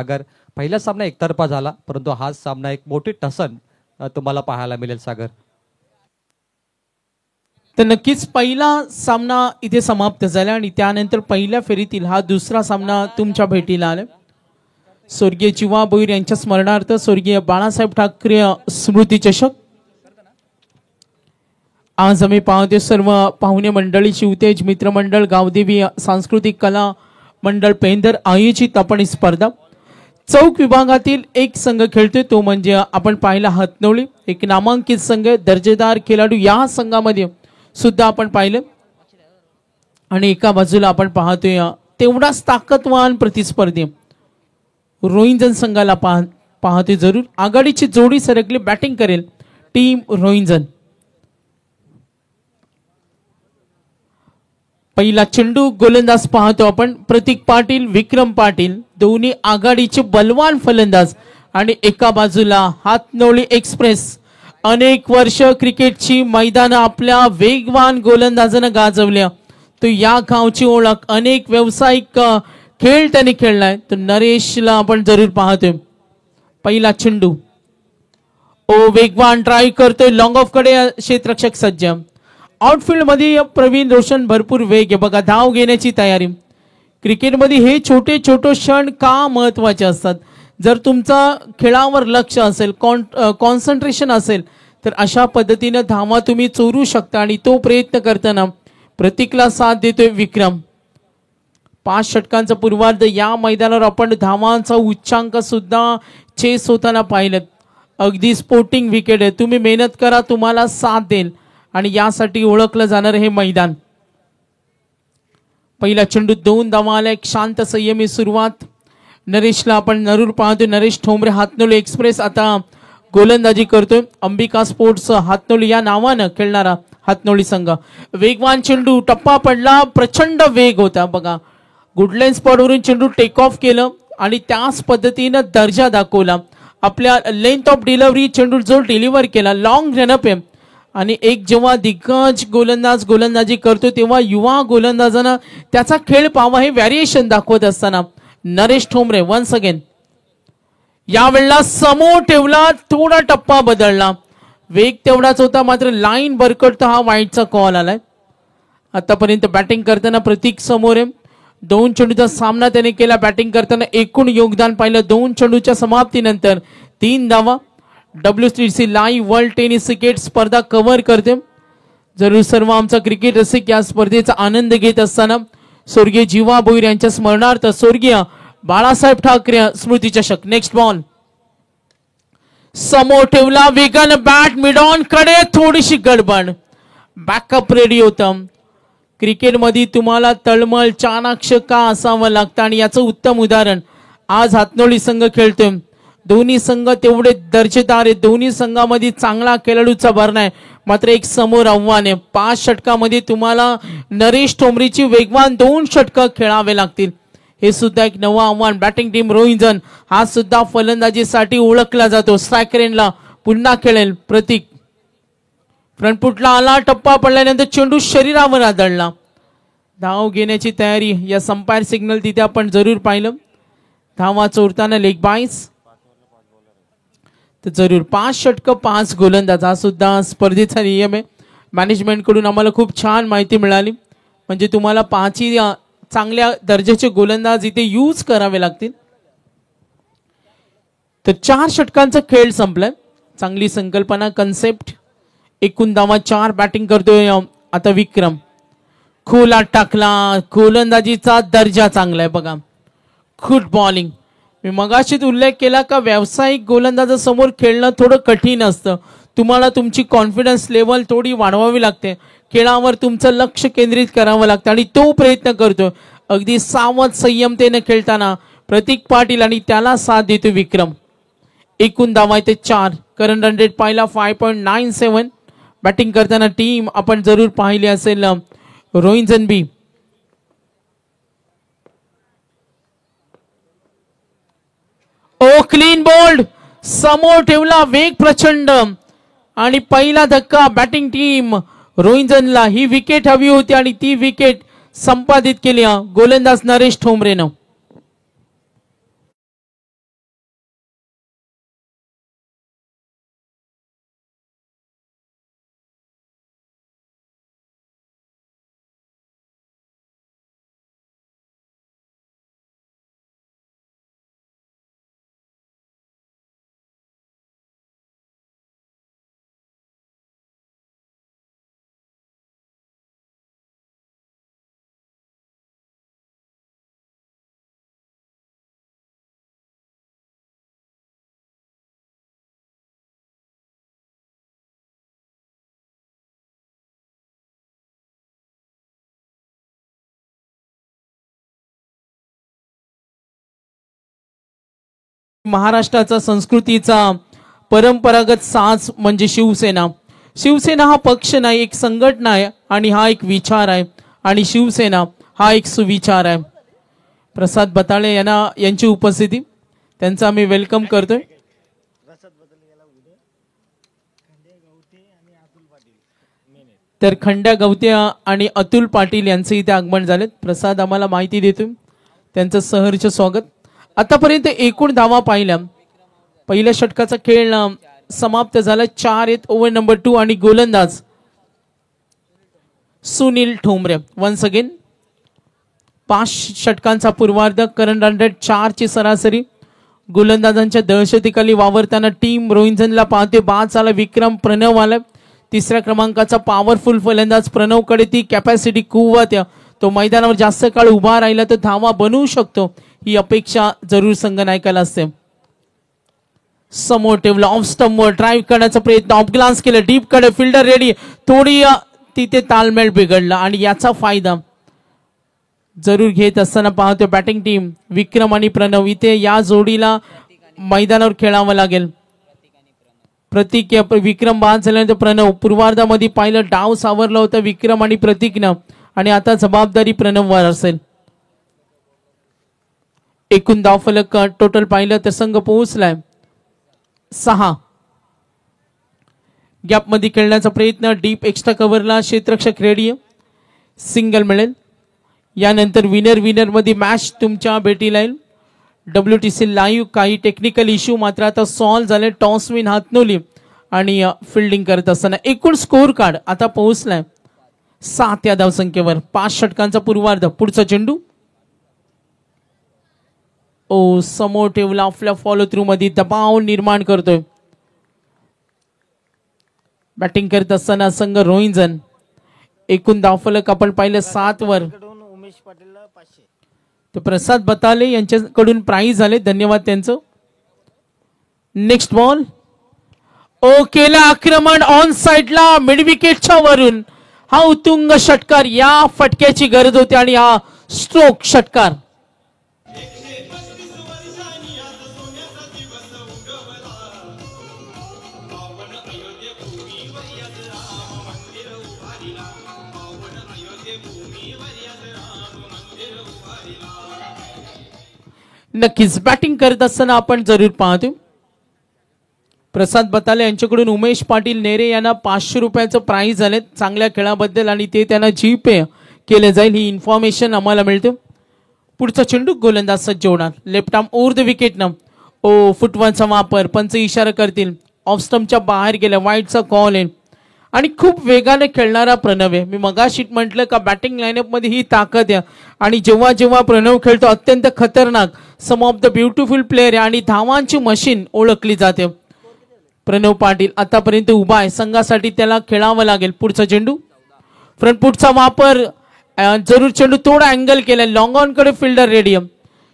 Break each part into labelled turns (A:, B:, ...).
A: सागर, पहिला सामना एकतर्फा झाला, परंतु हा सामना एक मोठी टसन तुम्हाला पाहायला मिळेल सागर.
B: तर नक्कीच पहिला सामना इथे समाप्त झाला आणि त्यानंतर पहिल्या फेरीतील हा दुसरा सामना तुमच्या भेटीला आला. स्वर्गीय जीवा भोईर यांच्या स्मरणार्थ स्वर्गीय बाळासाहेब ठाकरे स्मृती चषक. आज आम्ही पाहतो सर्व पाहुणे मंडळी, शिवतेज मित्रमंडळ, गावदेवी सांस्कृतिक कला मंडळ पेंदर आयोजित आपण स्पर्धा. चौक विभागातील एक संघ खेळतोय, तो म्हणजे आपण पाहिला हातनवली, एक नामांकित संघ, दर्जेदार खेळाडू या संघामध्ये सुद्धा आपण पाहिलं. आणि एका बाजूला आपण पाहतोय तेवढाच ताकदवान प्रतिस्पर्धी रोहिंजन संघाला पाहतोय. जरूर आघाडीची जोडी सरकली, बॅटिंग करेल टीम रोहिंजन. पहिला चेंडू गोलंदाज पाहतो आपण प्रतीक पाटील, विक्रम पाटील, दोन्ही आघाडीचे बलवान फलंदाज. आणि एका बाजूला हातनवली एक्सप्रेस, अनेक वर्ष क्रिकेटची मैदान आपल्या वेगवान गोलंदाजानं गाजवल्या. तो या गावची ओळख, अनेक व्यावसायिक खेळ त्यांनी खेळलाय. तो नरेशला आपण जरूर पाहतोय. पहिला चेंडू, वेगवान ड्राईव्ह करतोय, लॉंग ऑफ कडे क्षेत्ररक्षक सज्ज. आउटफील्ड मध्ये प्रवीण रोशन भरपूर वेग आहे बघा, धाव घेण्याची तयारी. क्रिकेटमध्ये हे छोटे छोटे क्षण का महत्वाचे असतात. जर तुमचा खेळावर लक्ष असेल, कॉन्सन्ट्रेशन असेल, तर अशा पद्धतीने धावा तुम्ही चोरू शकता. आणि तो प्रयत्न करताना प्रतीकला साथ देतोय विक्रम. 5 षटकांचा पूर्वार्ध या मैदानावर आपण धावांचा उच्चांक सुद्धा चेस होताना पाहिलं. अगदी स्पोर्टिंग विकेट आहे. तुम्ही मेहनत करा, तुम्हाला साथ देईल आणि यासाठी ओळखलं जाणार हे मैदान. पहिला चेंडू 2 धावा आला, एक शांत संयमी सुरुवात. नरेशला आपण जरूर पाहतोय. नरेश ठोंबरे, हातनवली एक्सप्रेस आता गोलंदाजी करतोय. अंबिका स्पोर्ट्स हातनवली या नावानं खेळणारा हातनवली संघ. वेगवान चेंडू, टप्पा पडला, प्रचंड वेग होता बघा. गुडलाईन स्पॉटवरून चेंडू टेक ऑफ केलं आणि त्याच पद्धतीनं दर्जा दाखवला. आपल्या लेंथ ऑफ डिलिव्हरी चेंडू जो डिलिव्हर केला, लॉंग रनअप आहे. आणि एक जेव्हा दिग्गज गोलंदाज गोलंदाजी करतो तेव्हा युवा गोलंदाजांना त्याचा खेळ पाहावा, हे व्हॅरिएशन दाखवत असताना नरेश ठोंबरे वन्स अगेन यावेळेला समोर ठेवला, थोडा टप्पा बदलला, वेग तेवढाच होता, मात्र लाईन बरकटता हा वाईटचा कॉल आलाय. आतापर्यंत बॅटिंग करताना प्रतीक समोर आहे. 2 चेंडूचा सामना त्याने केला. बॅटिंग करताना एकूण योगदान पाहिलं 2 चेंडूच्या समाप्तीनंतर 3 धावा. WCC live world tennis cricket स्पर्धा कव्हर करते. जरूर सर्व आमचा क्रिकेट रसिक या स्पर्धेचा आनंद घेत असताना स्वर्गीय जीवा भोईर यांच्या स्मरणार्थ स्वर्गीय बाळासाहेब ठाकरे स्मृती चषक. नेक्स्ट बॉल समोर ठेवला, वेगानं बॅट मिड ऑन कडे, थोडीशी गडबड, बॅकअप रेडी होतं. क्रिकेटमध्ये तुम्हाला तळमळ चाणाक्ष का असावं लागतं आणि याचं उत्तम उदाहरण आज हातनवली संघ खेळतोय. दोन्ही संघ तेवढे दर्जेदार आहेत. दोन्ही संघामध्ये चांगला खेळाडूचा भरणा आहे, मात्र एक समोर आव्हान आहे. 5 षटकामध्ये तुम्हाला नरेश ठोंबरेची वेगवान 2 षटकं खेळावे लागतील. हे सुद्धा एक नवं आव्हान. बॅटिंग टीम रोहिंजन हा सुद्धा फलंदाजीसाठी ओळखला जातो. स्ट्रायकर एंडला पुन्हा खेळेल प्रतीक. फ्रंटफुटला आला, टप्पा पडल्यानंतर चेंडू शरीरावर आदळला. धाव घेण्याची तयारी, या संपायर सिग्नल तिथे आपण जरूर पाहिलं. धावा चोरताना लेग बाईस. तर जरूर 5 षटकं 5 गोलंदाज हा सुद्धा स्पर्धेचा नियम आहे. मॅनेजमेंट कडून आम्हाला खूप छान माहिती मिळाली. म्हणजे तुम्हाला 5 चांगल्या दर्जाचे गोलंदाज इथे यूज करावे लागतील. तर 4 षटकांचा खेळ संपलाय. चांगली संकल्पना, कन्सेप्ट. एकूण धावा 4. बॅटिंग करतोय आता विक्रम. खोलात टाकला, गोलंदाजीचा दर्जा चांगला आहे बघा. Good bowling. मी मगाशीच उल्लेख केला का व्यावसायिक गोलंदाजासमोर खेळणं थोडं कठीण असतं. तुम्हाला तुमची कॉन्फिडन्स लेवल थोडी वाढवावी लागते. खेळावर तुमचं लक्ष केंद्रित करावं लागतं आणि तो प्रयत्न करतो. अगदी सावध संयमतेने खेळताना प्रतीक पाटील आणि त्याला साथ देतो विक्रम. एकूण धावा ते 4. करंट रन रेट पाहिला 5.97. बॅटिंग करताना टीम आपण जरूर पाहिली असेल रोहिंजन बी. क्लीन बोल्ड, समोर ठेवला, वेग प्रचंड आणि पहिला धक्का. बॅटिंग टीम रोहिंजनला ही विकेट हवी होती आणि ती विकेट संपादित केली गोलंदाज नरेश ठोंबरेनं. महाराष्ट्राचा संस्कृतीचा परंपरागत साज म्हणजे शिवसेना. शिवसेना हा पक्ष नाही, एक संघटना आहे आणि हा एक विचार आहे आणि शिवसेना हा एक सुविचार आहे. प्रसाद बताळे यांची उपस्थिती, त्यांचा आम्ही वेलकम करतोय. तर खंड्या गवते आणि अतुल पाटील यांचे इथे आगमन झालेत. प्रसाद आम्हाला माहिती देतोय, त्यांचं सहर्ष स्वागत. आतापर्यंत एकूण धावा पाहिल्या. पहिल्या षटकाचा खेळ समाप्त झाला. 4 येत ओव्हर नंबर 2 आणि गोलंदाज सुनील ठोंबरे. वन्स अगेन 5 षटकांचा पूर्वार्ध, करंट 104 ची सरासरी. गोलंदाजांच्या दहशतीखाली वावरताना टीम रोहिंजनला पाहते. बाद झाला विक्रम प्रणव आला. तिसऱ्या क्रमांकाचा पॉवरफुल फलंदाज प्रणवकडे ती कॅपॅसिटी, कुवत, तो मैदानावर जास्त काळ उभा राहिला तर धावा बनवू शकतो, ही अपेक्षा जरूर संघनायकाला असते. समोर ठेवलं, ऑफ स्टंपवर ड्राईव्ह करण्याचा प्रयत्न, ऑफ ग्लान्स केलं, डीप कडे, फिल्डर रेडी. थोडी तिथे तालमेळ बिघडला आणि याचा फायदा जरूर घेत असताना पाहतोय बॅटिंग टीम. विक्रम आणि प्रणव, इथे या जोडीला मैदानावर खेळावं लागेल. प्रतीक, विक्रम बाद झाल्यानंतर प्रणव. पूर्वार्धामध्ये पाहिलं डाव सावरला होता विक्रम आणि प्रतीकनं आणि आता जबाबदारी प्रणववर असेल. एकूण धावफलक टोटल पाहिलं तर संघ पोहोचलाय 6. गॅप मध्ये खेळण्याचा प्रयत्न, डीप एक्स्ट्रा कव्हरला क्षेत्ररक्षक रेडी, सिंगल मिळेल. यानंतर विनर मध्ये मॅच तुमच्या भेटीला येईल. WTC लाईव्ह काही टेक्निकल इश्यू मात्र आता सॉल्व्ह झाले. टॉस विन हातनोली आणि फिल्डिंग करत असताना एकूण स्कोर कार्ड आता पोहोचलाय 7 या धावसंख्येवर. 5 षटकांचा पूर्वार्ध. पुढचा चेंडू समोर ठेवला, आपल्या फॉलो थ्रू मध्ये दबाव निर्माण करतोय. बॅटिंग करत असताना संघ रोहिंजन. एकूण धावफलक आपण पाहिलं 7 वर. तर प्रसाद बताले यांच्याकडून प्राइज झाले, धन्यवाद त्यांचं. नेक्स्ट बॉल, केलं आक्रमण ऑन साइडला मिड विकेटच्या वरून. हा उत्तुंग षटकार, या फटक्याची गरज होती आणि हा स्ट्रोक षटकार. नक्कीच बॅटिंग करत असताना आपण जरूर पाहतो. प्रसाद बताले यांच्याकडून उमेश पाटील नेरे यांना 500 रुपयाचं प्राइज झाले चांगल्या खेळाबद्दल आणि ते त्यांना जीपे केले जाईल, ही इन्फॉर्मेशन आम्हाला मिळते. पुढचा चेंडू गोलंदाज सज्ज होणार. लेफ्ट आर्म ओव्हर द विकेटनं. फुटबॉलचा वापर, पंच इशारा करतील. ऑफ स्टंपच्या बाहेर गेल्या, वाईटचा कॉल आहे आणि खूप वेगाने खेळणारा प्रणव आहे. मी मगाशी म्हटलं का बॅटिंग लाईनअप मध्ये ही ताकद आहे आणि जेव्हा जेव्हा प्रणव खेळतो अत्यंत खतरनाक, सम ऑफ द ब्युटिफुल प्लेअर आहे आणि धावांची मशीन ओळखली जाते. प्रणव पाटील आतापर्यंत उभा आहे, संघासाठी त्याला खेळावं लागेल. पुढचा चेंडू, फ्रंट फुटचा वापर, जरूर चेंडू थोडा अँगल केला, लॉंग ऑन कडे फिल्डर रेडियम.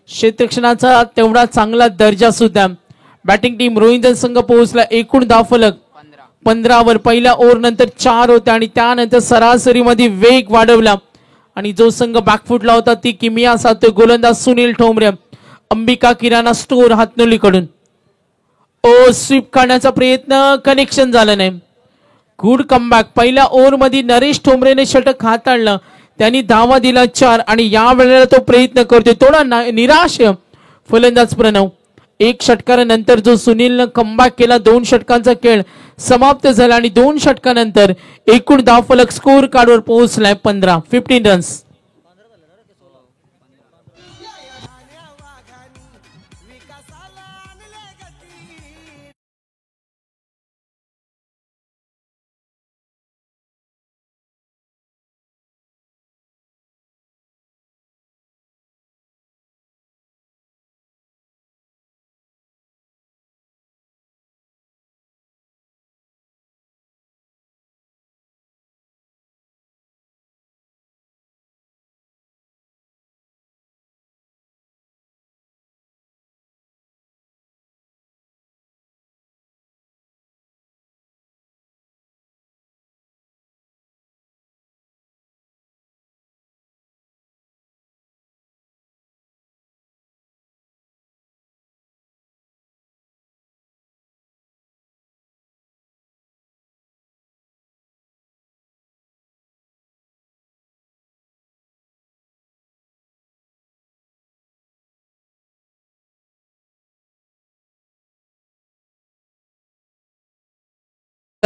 B: क्षेत्ररक्षणाचा तेवढा चांगला दर्जा सुद्धा. बॅटिंग टीम रोहिंजन संघ पोहोचला. एकूण धावफलक 15 वर. पहिल्या ओव्हर नंतर 4 होते आणि त्यानंतर सरासरीमध्ये वेग वाढवला आणि जो संघ बॅकफुटला होता ती किमिया साधतोय गोलंदाज सुनील ठोंबरे. अंबिका किराणा स्टोर हातनोली कडून स्वीप करण्याचा प्रयत्न, कनेक्शन झालं नाही. Good comeback. पहिल्या ओव्हर मध्ये नरेश ठोंबरेने षटक हाताळलं, त्यांनी धावा दिला 4 आणि या वेळेला तो प्रयत्न करतोय. थोडा निराश फलंदाज प्रणव. 1 षटकानंतर जो सुनीलनं कमबॅक केला, 2 षटकांचा खेळ समाप्त झाला आणि 2 षटकानंतर एकूण धावफलक स्कोर कार्डवर पोहोचलाय 15 रन्स.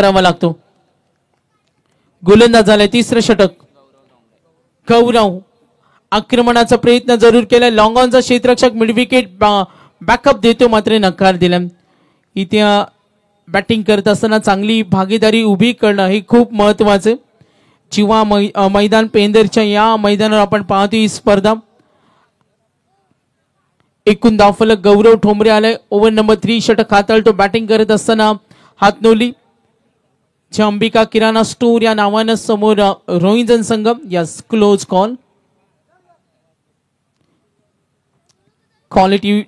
B: करावा लागतो. गोलंदाज झालाय तिसरं षटक. गौरव आक्रमणाचा प्रयत्न जरूर केलाय. लॉंग ऑनचा क्षेत्ररक्षक मिड विकेट बॅकअप देतो मात्र नकार दिला. इथे बॅटिंग करत असताना चांगली भागीदारी उभी करणं हे खूप महत्वाचं. जिवा मैदान पेंदरच्या या मैदानावर आपण पाहतो ही स्पर्धा. एकूण धावफलक गौरव ठोंबरे आलाय. ओव्हर नंबर 3 षटक हाताळतो. बॅटिंग करत असताना हातनोली अंबिका किराणा स्टोर या नावानं समोर रोहिंजन संघम. Yes close call. Quality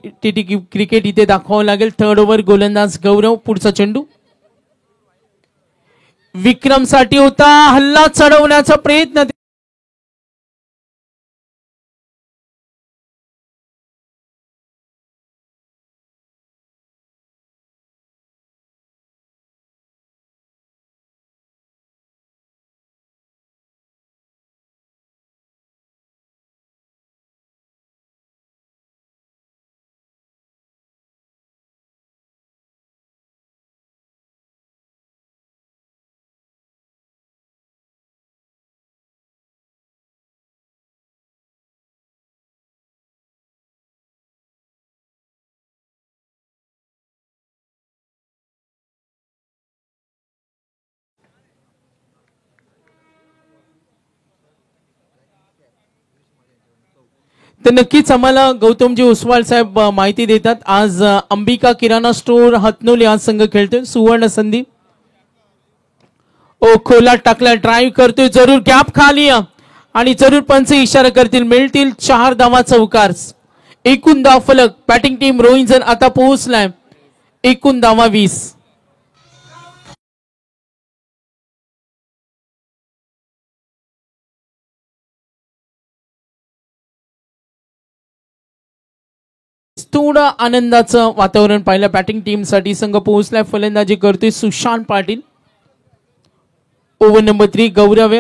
B: cricket इथे दाखवावं लागेल. थर्ड ओव्हर गोलंदाज गौरव. पुढचा चेंडू विक्रम साठी होता. हल्ला चढवण्याचा प्रयत्न तर नक्कीच आम्हाला गौतमजी उस्वाल साहेब माहिती देतात. आज अंबिका किराणा स्टोर हातनोली आज संघ खेळतोय. सुवर्ण संधी. ओ खोला टाकला. ड्राईव्ह करतोय. जरूर गॅप खाली आणि जरूर पंच इशारा करतील. मिळतील 4 धावा चौकार. एकूण धाव फलक बॅटिंग टीम रोहिंजन आता पोहोचलाय. एकूण धावा 20. थोडं आनंदाचं वातावरण पाहिलं बॅटिंग टीम साठी. संघ पोहोचलाय. फलंदाजी करतोय सुशांत पाटील. ओव्हर नंबर 3 गौरव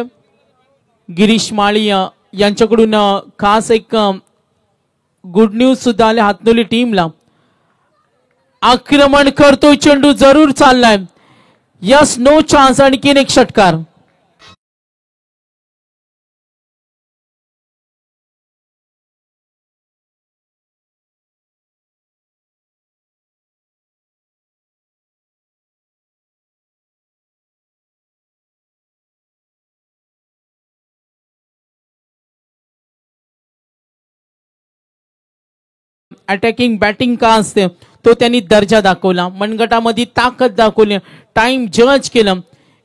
B: गिरीश माळी यांच्याकडून खास एक गुड न्यूज सुद्धा आले हातनोली टीमला. आक्रमण करतोय. चेंडू जरूर चाललाय. Yes no chance. आणखीन एक षटकार. अटॅकिंग बॅटिंग का असते तो त्यांनी दर्जा दाखवला. मनगटामध्ये ताकद दाखवली. टाइम जज केलं.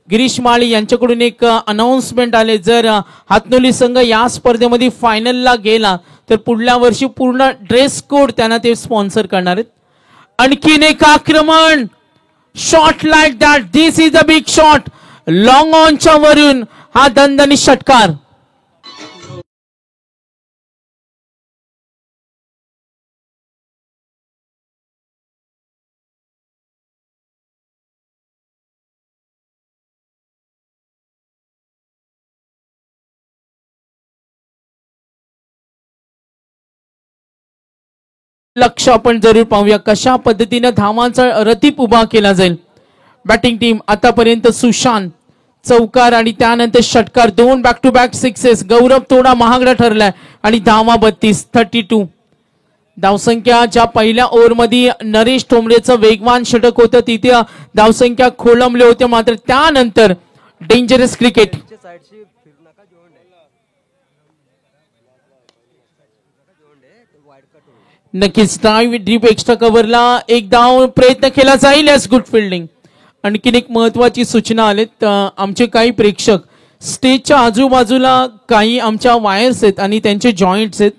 B: गिरीश माळी यांच्याकडून एक अनाउन्समेंट आले. जर हातनोली संघ या स्पर्धेमध्ये फायनलला गेला तर पुढल्या वर्षी पूर्ण ड्रेस कोड त्यांना ते स्पॉन्सर करणार आहेत. आणखीन एक आक्रमण. Shot like that. This is a big shot. Long ऑनच्या वरून हा दणदणीत षटकार. लक्ष आपण जरूर पाहूया कशा पद्धतीने धावांचा रतीप उभा केला जाईल. बॅटिंग टीम आतापर्यंत सुशांत चौकार आणि त्यानंतर षटकार. 2 बॅक टू बॅक सिक्सेस. गौरव थोडा महागडा ठरलाय आणि धावा 32. 32 धावसंख्या. ज्या पहिल्या ओव्हरमध्ये नरेश ठोंबरेचं वेगवान षटक होतं तिथे धावसंख्या खोळंबले होते. मात्र त्यानंतर डेंजरस क्रिकेट. नक्कीच ड्राईव्ह ड्रीप एक्स्ट्रा कव्हरला एक धाव प्रयत्न केला जाईल. Good fielding. आणखीन एक महत्वाची सूचना आलेत. आमचे काही प्रेक्षक स्टेजच्या आजूबाजूला काही आमच्या वायर्स आहेत आणि त्यांचे जॉईंट्स आहेत.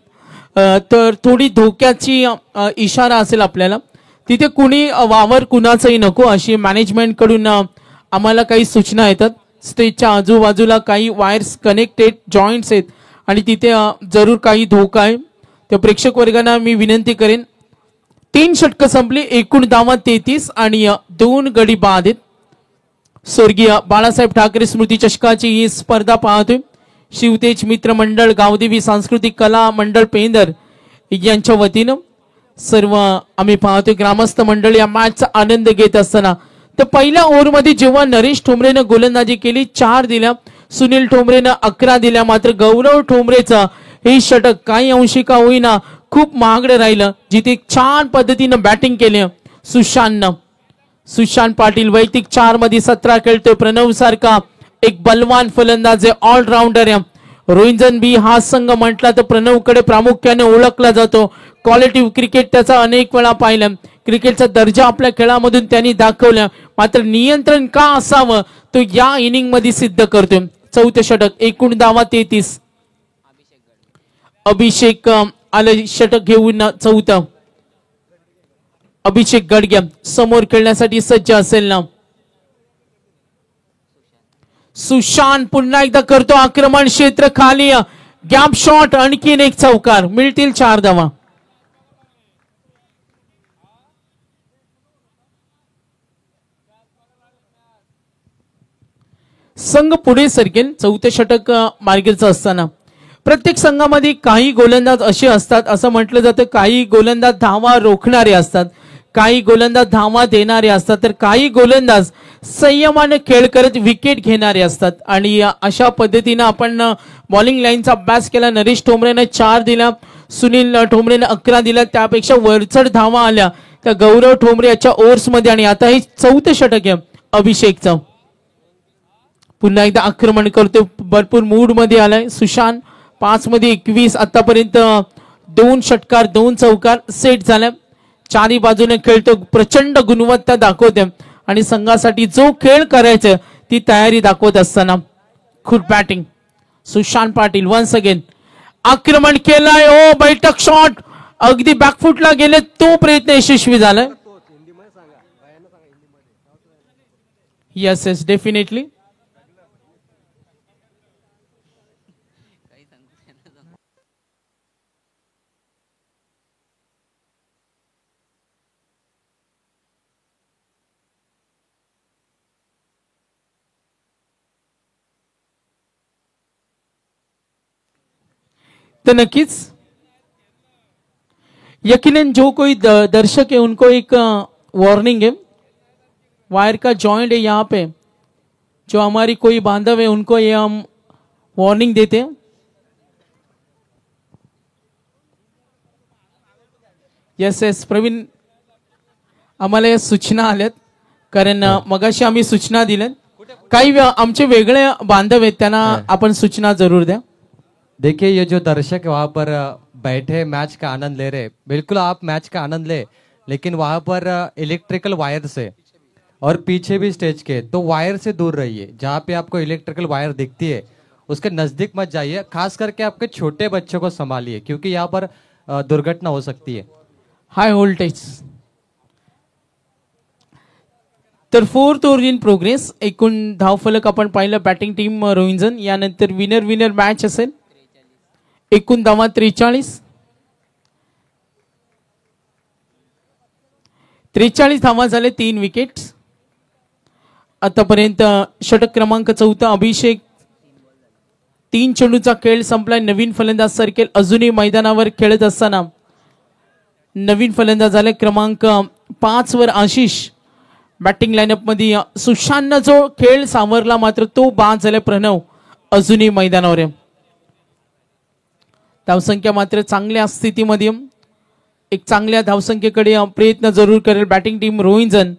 B: तर थोडी धोक्याची इशारा असेल आपल्याला. तिथे कुणी वावर कुणाचंही नको अशी मॅनेजमेंट कडून आम्हाला काही सूचना येतात. स्टेजच्या आजूबाजूला काही वायर्स कनेक्टेड जॉईंट्स आहेत आणि तिथे जरूर काही धोका आहे. त्या प्रेक्षक वर्गांना मी विनंती करेन. 3 षटकं संपली. एकूण धावा 33 आणि 2 गडी बाद आहेत. स्वर्गीय बाळासाहेब ठाकरे स्मृती चषकाची ही स्पर्धा पाहतोय. शिवतेज मित्र मंडळ गावदेवी सांस्कृतिक कला मंडळ पेंदर यांच्या वतीनं सर्व आम्ही पाहतोय. ग्रामस्थ मंडळ या मॅचचा आनंद घेत असताना तर पहिल्या ओव्हरमध्ये जेव्हा नरेश ठोंबरेनं गोलंदाजी केली 4 दिल्या, सुनील ठोंबरेनं 11 दिल्या, मात्र गौरव ठोंबरेचं हे षटक काही अंशी का होईना खूप महागडं राहिलं, जिथे छान पद्धतीनं बॅटिंग केली सुशांत पाटील वैयक्तिक 4 मध्ये 17 खेळतोय. प्रणव सारखा एक बलवान फलंदाज आहे, ऑलराऊंडर आहे. रोहिंजन बी हा संघ म्हटला तर प्रणवकडे प्रामुख्याने ओळखला जातो. क्वालिटी क्रिकेट त्याचा अनेक वेळा पाहिलं, क्रिकेटचा दर्जा आपल्या खेळामधून त्यांनी दाखवला, मात्र नियंत्रण का असावं तो या इनिंग मध्ये सिद्ध करतोय. चौथे षटक, एकूण धावा 33. अभिषेक आलं षटक घेऊन चौथं. अभिषेक गडग्या समोर खेळण्यासाठी सज्ज असेल ना. सुशांत पुन्हा एकदा करतो आक्रमण, क्षेत्र खाली, गॅप शॉट, आणखीन एक चौकार, मिळतील 4 धावा. संघ पुढे सरकेल. चौथे षटक मार्गेचं असताना प्रत्येक संघामध्ये काही गोलंदाज असे असतात, असं म्हटलं जातं, काही गोलंदाज धावा रोखणारे असतात, काही गोलंदाज धावा देणारे असतात, तर काही गोलंदाज संयमाने खेळ करत विकेट घेणारे असतात. आणि अशा पद्धतीनं आपण बॉलिंग लाईनचा अभ्यास केला. नरेश ठोंबरेने 4 दिल्या, सुनील ठोंबरेने 11 दिल्या, त्यापेक्षा वरचढ धावा आल्या त्या गौरव ठोंबरे याच्या ओव्हर्स मध्ये. आणि आता हे चौथे षटक आहे अभिषेकचं. पुन्हा एकदा आक्रमण करतो, भरपूर मूड मध्ये आलाय सुशांत. 5 मध्ये 21, आतापर्यंत 2 षटकार 2 चौकार सेट झाल्या. चारी बाजूने खेळतो, प्रचंड गुणवत्ता दाखवते आणि संघासाठी जो खेळ करायचा ती तयारी दाखवत असताना खूप batting. Sushant Patil once again आक्रमण केलाय, ओ बैठक शॉट, अगदी बॅकफुटला गेले, तो प्रयत्न यशस्वी झालाय. Yes yes definitely. तो नक्कीच यकीनन जो कोई दर्शक है उनको एक वार्निंग है, वायर का जॉइंट है यहाँ पे, जो हमारी कोई बांधव है उनको ये हम वार्निंग देते हैं. यस यस प्रवीण, आम्हाला या सूचना आल्यात, कारण मगाशी आम्ही सूचना दिल्यात. काही आमचे वेगळे बांधव आहेत त्यांना आपण सूचना जरूर द्या.
A: देखिए ये जो दर्शक वहाँ पर बैठे मैच का आनंद ले रहे, बिल्कुल आप मैच का आनंद ले, लेकिन वहाँ पर इलेक्ट्रिकल वायर से और पीछे भी स्टेज के, तो वायर से दूर रहिए. जहाँ पे आपको इलेक्ट्रिकल वायर दिखती है उसके नजदीक मत जाइए. खास करके आपके छोटे बच्चों को संभालिए, क्योंकि यहाँ पर दुर्घटना हो सकती है.
B: High voltage. तर 4th ओव्हर इन प्रोग्रेस. एकूण धावफलक आपण पाहिलं, बॅटिंग टीम रोहिंजन, यानंतर विनर मॅच असेल. एकूण धावा 43 धावा झाले, 3 विकेट्स. आतापर्यंत षटक क्रमांक 4 अभिषेक. 3 चेंडूचा खेळ संपलाय. नवीन फलंदाज सरकेल, अजूनही मैदानावर खेळत असताना नवीन फलंदाज झाले क्रमांक 5 वर आशिष. बॅटिंग लाईनअप मध्ये सुशांतनं जो खेळ सावरला मात्र तो बाद झाला. प्रणव अजूनही मैदानावर आहे. धावसंख्या मात्र चांगल्या स्थितीमध्ये, एक चांगल्या धावसंख्येकडे प्रयत्न जरूर करेल बॅटिंग टीम रोहिंजन.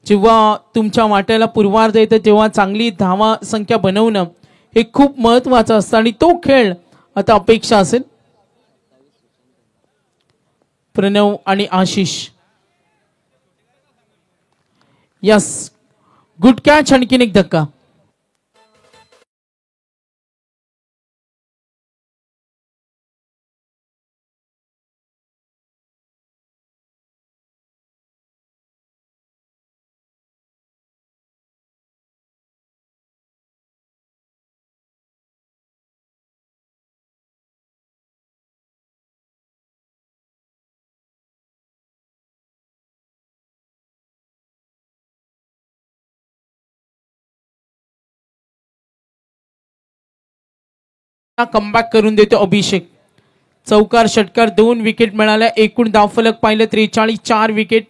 B: जेव्हा तुमच्या वाट्याला पूर्वार्ध येतं तेव्हा चांगली धावा संख्या बनवणं हे खूप महत्वाचं असतं आणि तो खेळ आता अपेक्षा असेल. प्रणव आणि आशिष. यस गुड कॅच, आणखीन एक धक्का. कमबॅक करून देतो अभिषेक. चौकार षटकार 2 विकेट मिळाल्या. एकूण धावफलक पाहिलं 43, 4 विकेट.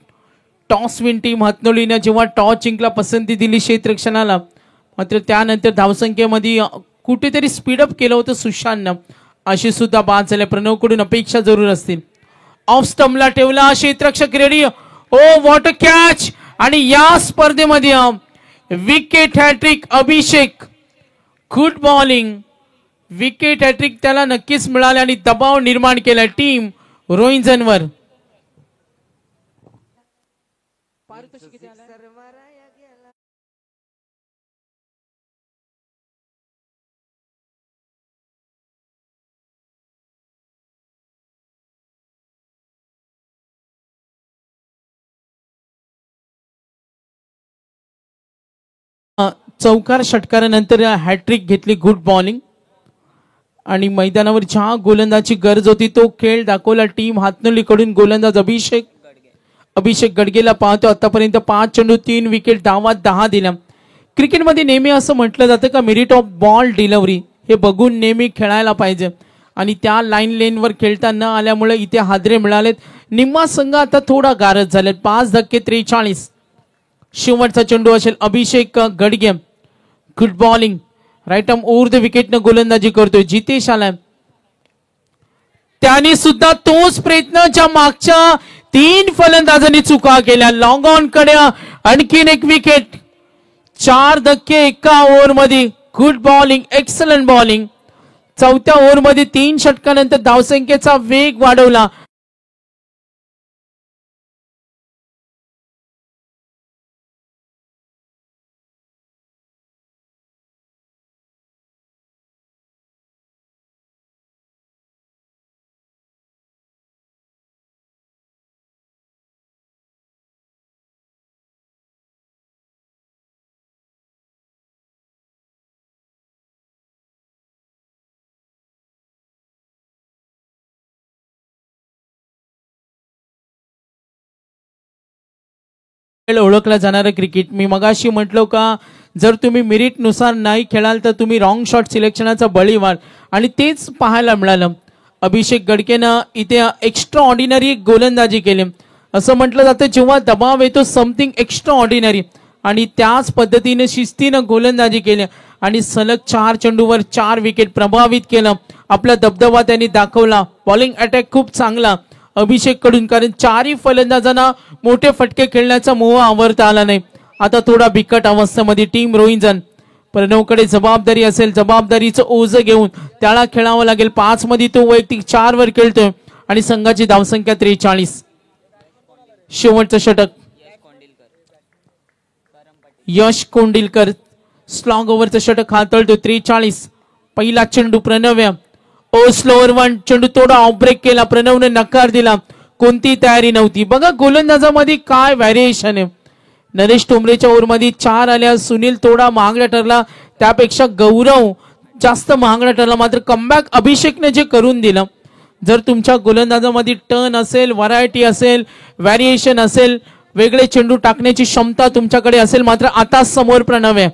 B: टॉस विन टीम हातनोलीने जेव्हा टॉस जिंकला पसंती दिली क्षेत्ररक्षणाला, मात्र त्यानंतर धावसंख्येमध्ये कुठेतरी स्पीडअप केलं होतं सुशांतनं. अशी सुद्धा बाद झाले. प्रणवकडून अपेक्षा जरूर असतील. ऑफ स्टंपला ठेवला क्षेत्ररक्षक ready. Oh what a catch. आणि या स्पर्धेमध्ये wicket hat trick Abhishek. Good bowling. Wicket hat trick त्याला नक्कीच मिळाले आणि दबाव निर्माण केला टीम रोहिंजनवर. चौकार षटकारानंतर हॅट्रिक घेतली. Good bowling. आणि मैदानावर ज्या गोलंदाजी गरज होती तो खेळ दाखवला टीम हातनोलीकडून. गोलंदाज अभिषेक गडगेला पाहतो. आतापर्यंत 5 चेंडू 3 विकेट, धावात 10 दिल्या. क्रिकेटमध्ये नेहमी असं म्हटलं जातं का मेरिट ऑफ बॉल डिलिव्हरी हे बघून नेहमी खेळायला पाहिजे. आणि त्या लाईन लेनवर खेळता न आल्यामुळे इथे हादरे मिळालेत. निम्मा संघ आता थोडा गारज झालेत. 5 धक्के 43. शेवटचा चेंडू असेल Abhishek Gadge. Good bowling. Right arm over the विकेटनं गोलंदाजी करतोय. जितेश आलाय. त्याने सुद्धा तोच प्रयत्न ज्या मागच्या 3 फलंदाजांनी चुका केल्या. लॉंग ऑन कडे आणखीन एक विकेट. 4 धक्के एका ओव्हर मध्ये. Good bowling. Excellent bowling. चौथ्या ओव्हर मध्ये 3 षटकानंतर धावसंख्येचा वेग वाढवला. ओळखला जाणारा क्रिकेट. मी मगाशी म्हटलो का जर तुम्ही मेरिट नुसार नाही खेळाल तर तुम्ही रॉंग शॉट सिलेक्शनचा बळी व्हाल. आणि तेच पाहायला मिळालं. अभिषेक गडकेनं इथे एक्स्ट्रा ऑर्डिनरी गोलंदाजी केली. असं म्हटलं जातं जेव्हा दबाव येतो समथिंग एक्स्ट्रा ऑर्डिनरी. आणि त्याच पद्धतीने शिस्तीनं गोलंदाजी केली आणि सलग 4 चेंडूवर 4 विकेट प्रभावित केलं. आपला दबदबा त्यांनी दाखवला. बॉलिंग अटॅक खूप चांगला अभिषेक कडून, कारण 4ही फलंदाजांना मोठे फटके खेळण्याचा मोह आवरता आला नाही. आता थोडा बिकट अवस्थेमध्ये टीम रोहिंजन. प्रणवकडे जबाबदारी असेल. जबाबदारीचं ओझं घेऊन त्याला खेळावं लागेल. 5 मध्ये तो वैयक्तिक 4 वर खेळतोय आणि संघाची धावसंख्या 43. शेवटचं षटक यश कोंडिलकर. स्लॉग ओव्हरचं षटक हाताळतो. 43. पहिला चेंडू प्रणव. ओ स्लोअर 1 चेंडू थोडा ऑफ ब्रेक केला. प्रणवने नकार दिला. कोणती तयारी नव्हती. बघा गोलंदाजामध्ये काय व्हॅरिएशन आहे. नरेश ठोंबरेच्या ओव्हरमध्ये 4 आल्या. सुनील थोडा महागडा ठरला. त्यापेक्षा गौरव जास्त महागडा ठरला. मात्र कमबॅक अभिषेकने जे करून दिलं. जर तुमच्या गोलंदाजामध्ये टर्न असेल, व्हरायटी असेल, व्हॅरिएशन असेल, वेगळे चेंडू टाकण्याची क्षमता तुमच्याकडे असेल, मात्र आता समोर प्रणव आहे.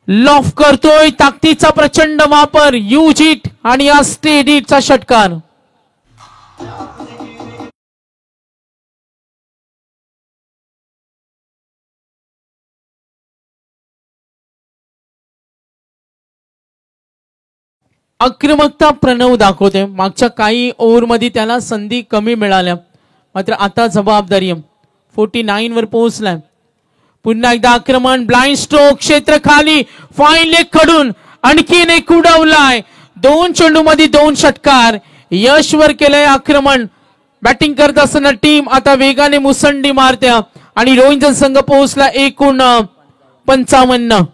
B: लॉफ करतोय. ताकदीचा प्रचंड वापर. यूज इट आणि या स्टेड इटचा षटकार. आक्रमकता प्रणव दाखवते. मागच्या काही ओव्हर मध्ये त्याला संधी कमी मिळाल्या, मात्र आता जबाबदारी 49 वर पोहोचलाय. पुन्हा एकदा आक्रमण. Blind stroke. क्षेत्र खाली. फाईन लेग कडून आणखीन एक उडवलाय. 2 चेंडू मध्ये 2 षटकार. यशवर केलंय आक्रमण. बॅटिंग करत असताना टीम आता वेगाने मुसंडी मारते आणि रोहिंजन संघ पोहोचला एकूण 55.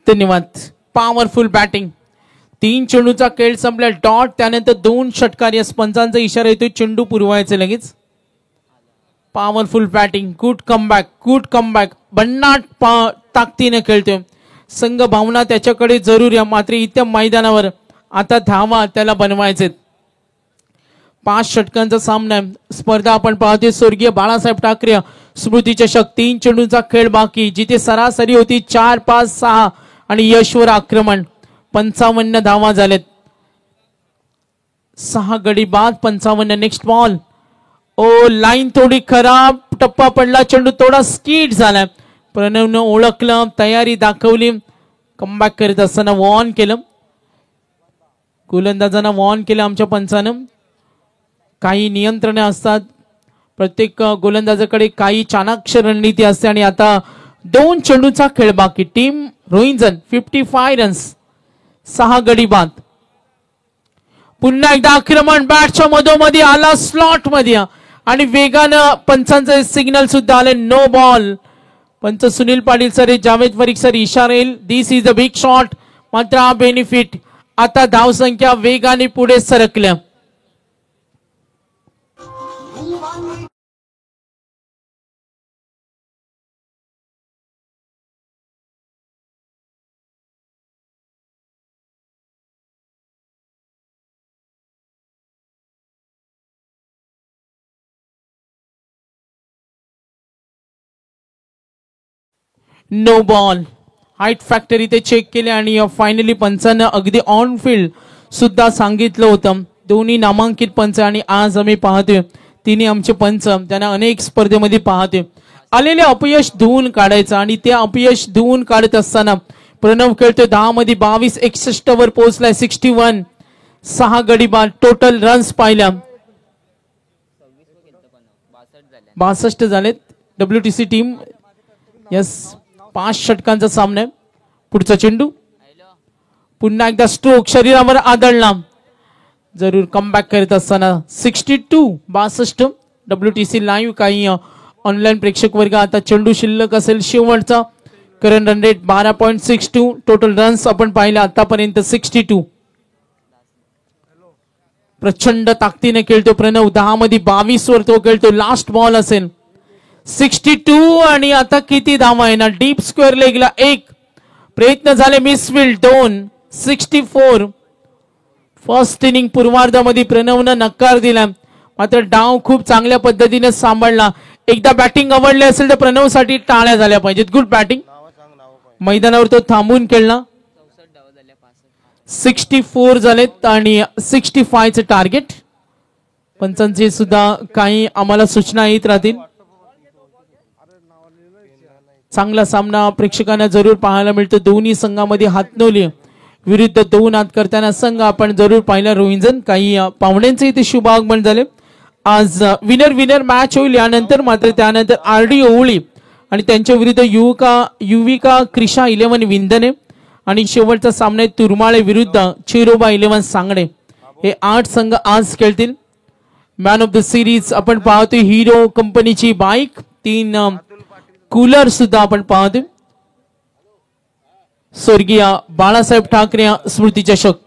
B: धन्यवाद. Powerful batting. 3 चेंडूचा खेळ संपला. डॉट. त्यानंतर 2 षटकार. या पंचांचा इशारा येतोय चेंडू पुरवायचे लगेच. Powerful batting. Good comeback. Good comeback. भन्नाट ताकदीने खेळतोय. संघ भावना त्याच्याकडे जरूर या, मात्र इथं मैदानावर आता धावा त्याला बनवायचे. 5 षटकांचा सामना आहे. स्पर्धा आपण पाहतोय स्वर्गीय बाळासाहेब ठाकरे स्मृती चषक. 3 चेंडूंचा खेळ बाकी, जिथे सरासरी होती 4-5-6 आणि यशवर आक्रमण. 55 धावा झालेत. 6 गडी बाद. 55. Next ball. ओ लाईन थोडी खराब, टप्पा पडला, चेंडू थोडा स्कीड झाला. प्रणवनं ओळखलं, तयारी दाखवली, कमबॅक करीत असताना वॉर्न केलं. गोलंदाजांना वॉर्न केलं आमच्या पंचानं. काही नियंत्रणे असतात प्रत्येक गोलंदाजाकडे, काही चाणाक्ष रणनीती असते. आणि आता 2 चेंडूचा खेळ बाकी. टीम रोहिंजन 55 रन्स, 6 गडी बाद. पुन्हा एकदा आक्रमण, बॅटच्या मधोमधी आला, स्लॉट मध्ये आणि वेगानं पंचांचे सिग्नल सुद्धा आले. No ball. पंच सुनील पाटील सर, जावेद फरीक सर इशारा येईल, this is a big shot. मात्र हा बेनिफिट. आता धावसंख्या वेगाने पुढे सरकल्या. No ball. हाईट फॅक्टर इथे चेक केले आणि फायनली पंचांना अगदी ऑन फील्ड सुद्धा सांगितलं होतं. दोन्ही नामांकित पंच आणि आज आम्ही पाहतोय तिने आमचे पंच, त्यांना अनेक स्पर्धेमध्ये पाहतोय आलेले अपयश धुवून काढायचं. आणि ते अपयश धुवून काढत असताना प्रणव खेळतोय 10 मध्ये 22, 61 वर पोहोचलाय. 61, 6 गडी बाद. टोटल रन्स पाहिल्या 62 झालेत. WTC team yes. 5 षटकांचा सामना आहे. पुढचा चेंडू, पुन्हा एकदा स्ट्रोक शरीरावर आदळला, जरूर कमबॅक करत असताना 62, 62. WTC लाईव्ह काही ऑनलाईन प्रेक्षक वर्ग. आता चेंडू शिल्लक असेल शेवटचा. Current run rate 12.62. Total runs आपण पाहिला आतापर्यंत 62. प्रचंड ताकदीने खेळतो प्रणव. 10 मध्ये 22 वर तो खेळतो. लास्ट बॉल असेल. 62 आणि आता किती धावा आहे ना. डीप स्क्वेअर लेगला 1 प्रयत्न झाले, मिसफील्ड 2. 64. फर्स्ट इनिंग पूर्वार्धामध्ये प्रणवनं नकार दिला, मात्र डाव खूप चांगल्या पद्धतीने सांभाळला. एकदा बॅटिंग आवडली असेल तर प्रणवसाठी टाळ्या झाल्या पाहिजेत. Good batting. मैदानावर तो थांबून खेळला. 64 झालेत आणि 65 चे टार्गेट. पंचांचे सुद्धा काही आम्हाला सूचना येत राहतील. चांगला सामना प्रेक्षकांना जरूर पाहायला मिळतो. दोन्ही संघामध्ये हातनोली विरुद्ध 2 हात करताना संघ आपण जरूर पाहिला रोहिंजन. काही पाहुण्यांचे इथे शुभ आगमन झाले. आज विनर मॅच होईल यानंतर. मात्र त्यानंतर RD ओवळी आणि त्यांच्या विरुद्ध युविका क्रिशा 11 विंदने आणि शेवटचा सामना तुरमाळे विरुद्ध चिरोबा 11 सांगणे. हे 8 संघ आज खेळतील. मॅन ऑफ द सिरीज आपण पाहतोय हिरो कंपनीची बाईक, 3 कूलर सुद्धा आपण पाहतोय. स्वर्गीय बाळासाहेब ठाकरे स्मृती चषक.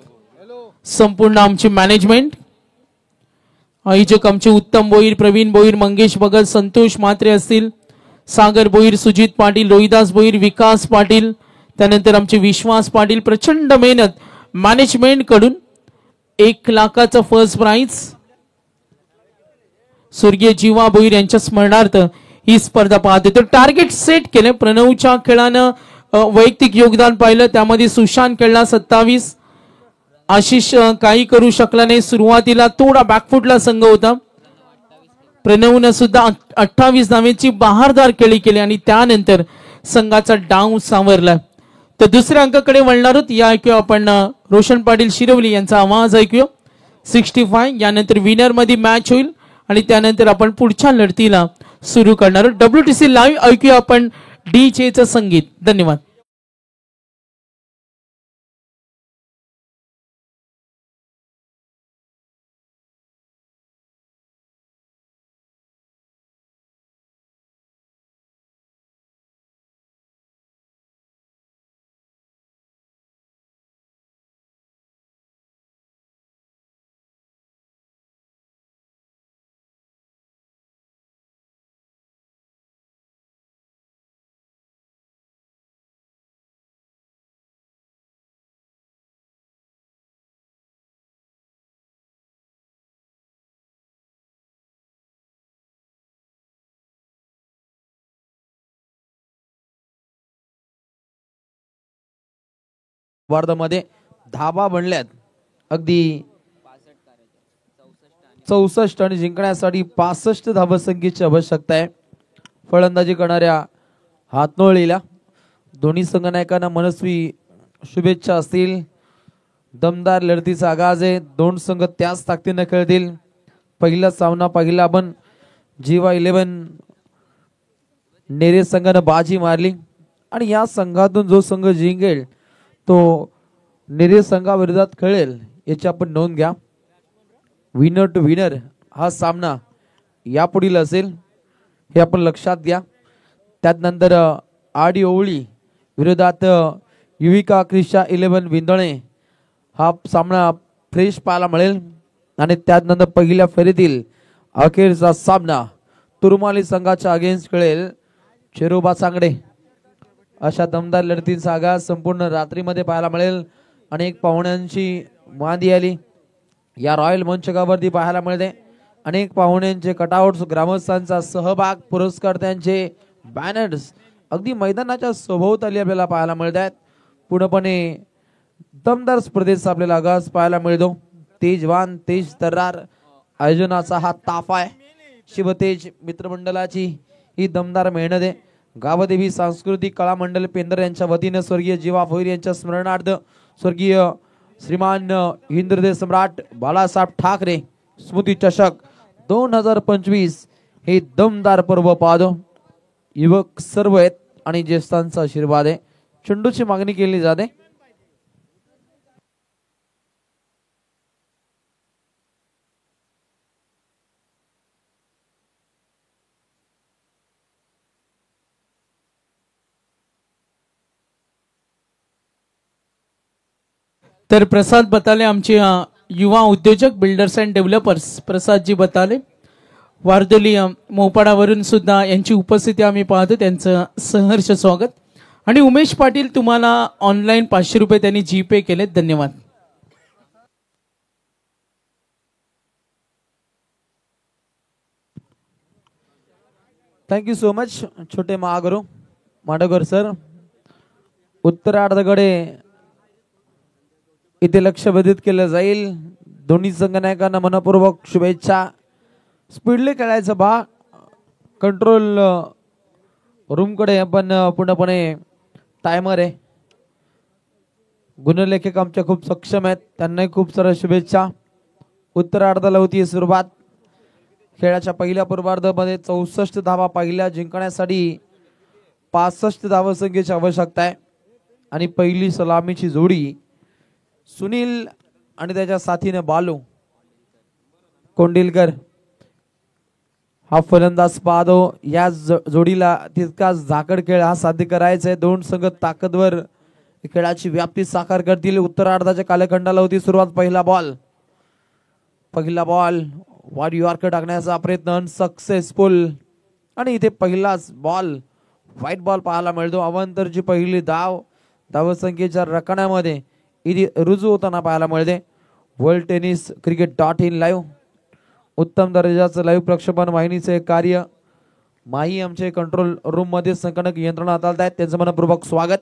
B: संपूर्ण आमची मॅनेजमेंट, आयोजक आमचे उत्तम भोईर, प्रवीण भोईर, मंगेश भगत, संतोष म्हात्रे असतील, सागर भोईर, सुजित पाटील, रोहिदास भोईर, विकास पाटील, त्यानंतर आमचे विश्वास पाटील. प्रचंड मेहनत मॅनेजमेंट कडून. 1 लाखाचं फर्स्ट प्राइज स्वर्गीय जीवा भोईर यांच्या स्मरणार्थ ही स्पर्धा पाहते. तर टार्गेट सेट केले. प्रणवच्या खेळानं वैयक्तिक योगदान पाहिलं, त्यामध्ये सुशांत खेळला 27. आशिष काही करू शकला नाही. सुरुवातीला थोडा बॅकफुटला संघ होता. प्रणवनं सुद्धा 28 धावेची बहारदार खेळी केली आणि त्यानंतर संघाचा डाव सावरला. तर दुसऱ्या अंकाकडे वळणार आहोत. या ऐकूया आपण रोशन पाटील शिरवली यांचा आवाज ऐकूया. 65. यानंतर विनर मध्ये मॅच होईल आणि त्यानंतर आपण पुढच्या लढतीला सुरू करणार आहोत. WTC लाईव्ह ऐकूया आपण DJ चं संगीत. धन्यवाद.
C: वार्धामध्ये धाबा बनल्यात अगदी 64 आणि जिंकण्यासाठी 65 धावसंख्येची आवश्यकता आहे. फलंदाजी करणाऱ्या हातनोळीला दोन्ही संघनायकांना मनस्वी शुभेच्छा असतील. दमदार लढतीचा आगाज आहे. दोन संघ त्याच ताकदीने खेळतील. पहिला सामना पहिला आपण जीवा 11 नेरे संघानं बाजी मारली आणि या संघातून जो संघ जिंकेल तो नेरे संघाविरोधात खेळेल याची आपण नोंद घ्या. विनर टू विनर हा सामना यापुढील असेल हे आपण लक्षात घ्या. त्यानंतर आडी ओवळी विरोधात युविका क्रिशा 11 विंदणे हा सामना फ्रेश पाहायला मिळेल. आणि त्यानंतर पहिल्या फेरीतील अखेरचा सामना तुरमाली संघाच्या अगेन्स्ट खेळेल चेरोबा सांगडे. अशा दमदार लढतींचा आगाज संपूर्ण रात्रीमध्ये पाहायला मिळेल. अनेक पाहुण्यांची मांदी आली या रॉयल मंचकावरती पाहायला मिळते. अनेक पाहुण्यांचे कटआउट्स, ग्रामस्थांचा सहभाग, पुरस्कर्त्यांचे बॅनर्स अगदी मैदानाच्या सभोवताली आपल्याला पाहायला मिळत आहेत. पूर्णपणे दमदार स्पर्धेचा आपल्याला आगाज पाहायला मिळतो. तेजवान तेज तर्रार आयोजनाचा हा ताफा आहे. शिवतेज मित्रमंडळाची ही दमदार मेहनत आहे. गावदेवी सांस्कृतिक कला मंडळ पेंदर यांच्या वतीने स्वर्गीय जीवा भोईर यांच्या स्मरणार्थ स्वर्गीय श्रीमान हिंदुहृदय सम्राट बाळासाहेब ठाकरे स्मृती चषक 2025 हे दमदार पर्व पाहतो. युवक सर्व आहेत आणि ज्येष्ठांचा आशीर्वाद आहे. चेंडूची मागणी केली जाते.
B: तर प्रसाद बताले आमचे युवा उद्योजक बिल्डर्स अँड डेव्हलपर्स प्रसादजी बताले वारदोली मोपाडावरून सुद्धा यांची उपस्थिती आम्ही पाहतो. त्यांचं सहर्ष स्वागत. आणि उमेश पाटील तुम्हाला ऑनलाईन 500 रुपये त्यांनी जीपे केले. धन्यवाद.
C: थँक्यू सो मच छोटे महागुरु माडगर सर. उत्तरार्धाकडे इथे लक्ष वेधित केलं जाईल. दोन्ही संघनायकांना मनपूर्वक शुभेच्छा. स्पीडली खेळायचं बा. कंट्रोल रूमकडे आपण पूर्णपणे टायमर आहे. गुणलेखक आमच्या खूप सक्षम आहेत. त्यांनाही खूप साऱ्या शुभेच्छा. उत्तरार्धाला होती सुरुवात. खेळाच्या पहिल्या पूर्वार्धामध्ये 64 धावा पहिल्या जिंकण्यासाठी 65 धावसंख्येची आवश्यकता आहे. आणि पहिली सलामीची जोडी सुनील आणि त्याच्या साथीने बालू कोंडिलकर हा फलंदाज पाहतो. या जोडीला तितकाच झाकड खेळ हा साध्य करायचा आहे. दोन संघ ताकदवर खेळाची व्याप्ती साकार करतील. उत्तरार्धाच्या कालखंडाला होती सुरुवात. पहिला बॉल वाड यॉर्कर टाकण्याचा प्रयत्न अनसक्सेसफुल. आणि इथे पहिलाच बॉल व्हाईट बॉल पाहायला मिळतो. अवांतरची पहिली धावसंख्येच्या रकण्यामध्ये इथे रुजू होताना पाहायला मिळते. वर्ल्ड टेनिस cricket.in लाईव्ह उत्तम दर्जाचं लाईव्ह प्रक्षेपण वाहिनीचे कार्य माही आमचे कंट्रोल रूम मध्ये संगणक यंत्रणा हाताळत आहेत. त्यांचं मनपूर्वक स्वागत.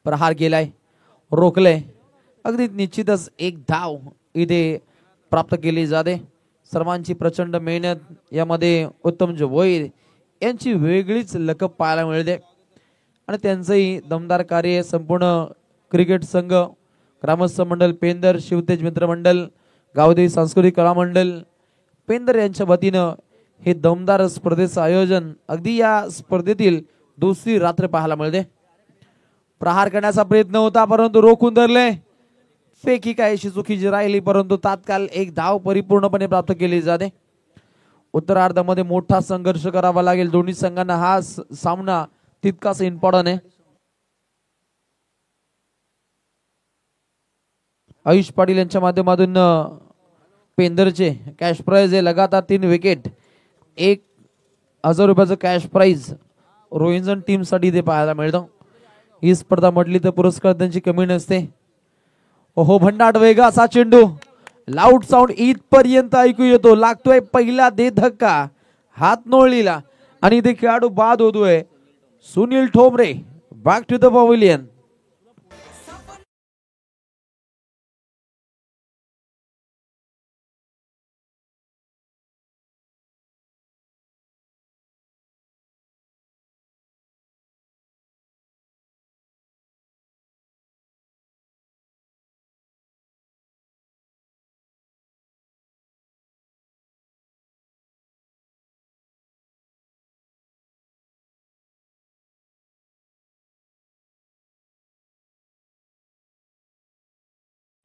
C: प्रहार केलाय, रोखले. अगदी निश्चितच एक धाव इथे प्राप्त केली जाते. सर्वांची प्रचंड मेहनत यामध्ये उत्तम भोईर यांची वेगळीच लकब पाहायला मिळते. आणि त्यांचंही दमदार कार्य संपूर्ण क्रिकेट संघ, ग्रामस्थ मंडळ पेंदर, शिवतेज मित्रमंडळ, गावदेवी सांस्कृतिक कला मंडळ पेंदर यांच्या वतीनं हे दमदार स्पर्धेचं आयोजन अगदी या स्पर्धेतील दुसरी रात्र पाहायला मिळते. प्रहार करण्याचा प्रयत्न होता परंतु रोखून धरले. फेकी काहीशी चुकीची राहिली परंतु तात्काळ एक धाव परिपूर्णपणे प्राप्त केली जाते. उत्तरार्धामध्ये मोठा संघर्ष करावा लागेल. दोन्ही संघांना हा सामना तितकाच इम्पॉर्टंट आहे. आयुष पाटील यांच्या माध्यमातून पेंदरचे कॅश प्राइज आहे लगातार 3 विकेट, 1000 रुपयाचं कॅश प्राइज रोहिंजन टीम साठी ते पाहायला मिळतं. ही स्पर्धा म्हटली तर पुरस्कार त्यांची कमी नसते. ओहो भन्नाट वेगाचा चेंडू, लाऊड साऊंड इथपर्यंत ऐकू येतो. लागतोय पहिला दे धक्का हात नोळीला आणि इथे खेळाडू बाद होतोय. Sunil Thombare back to the pavilion.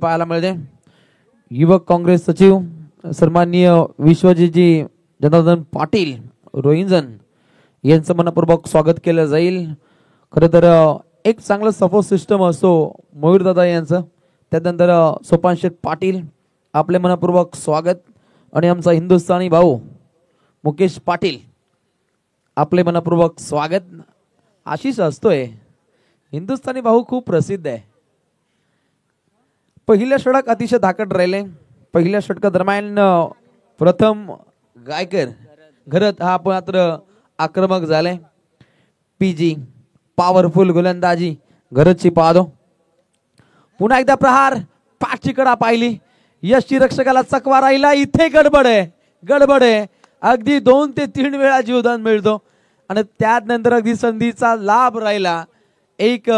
C: पाहायला मिळते युवक काँग्रेस सचिव सन्माननीय विश्वजीतजी जनार्दन पाटील रोहिंजन यांचं मनपूर्वक स्वागत केलं जाईल. खरं तर एक चांगलं सपोर्ट सिस्टम असतो मयूर दादा यांचं. त्यानंतर सोपान शेठ पाटील आपले मनपूर्वक स्वागत आणि आमचा हिंदुस्थानी भाऊ मुकेश पाटील आपले मनपूर्वक स्वागत. आशिष असतोय हिंदुस्थानी भाऊ खूप प्रसिद्ध आहे. पहिल्या षटक अतिशय धाकट राहिले. पहिल्या षटकादरम्यान प्रथम गायकर घरत हा मात्र आक्रमक झाले. पीजी पॉवरफुल गोलंदाजी घरची पाहतो. पुन्हा एकदा प्रहार पाठची कडा पाहिली. यष्टी रक्षकाला चकवा राहिला. इथे गडबड आहे. अगदी 2 ते 3 वेळा जीवदान मिळतो आणि त्यानंतर अगदी संधीचा लाभ राहिला. एक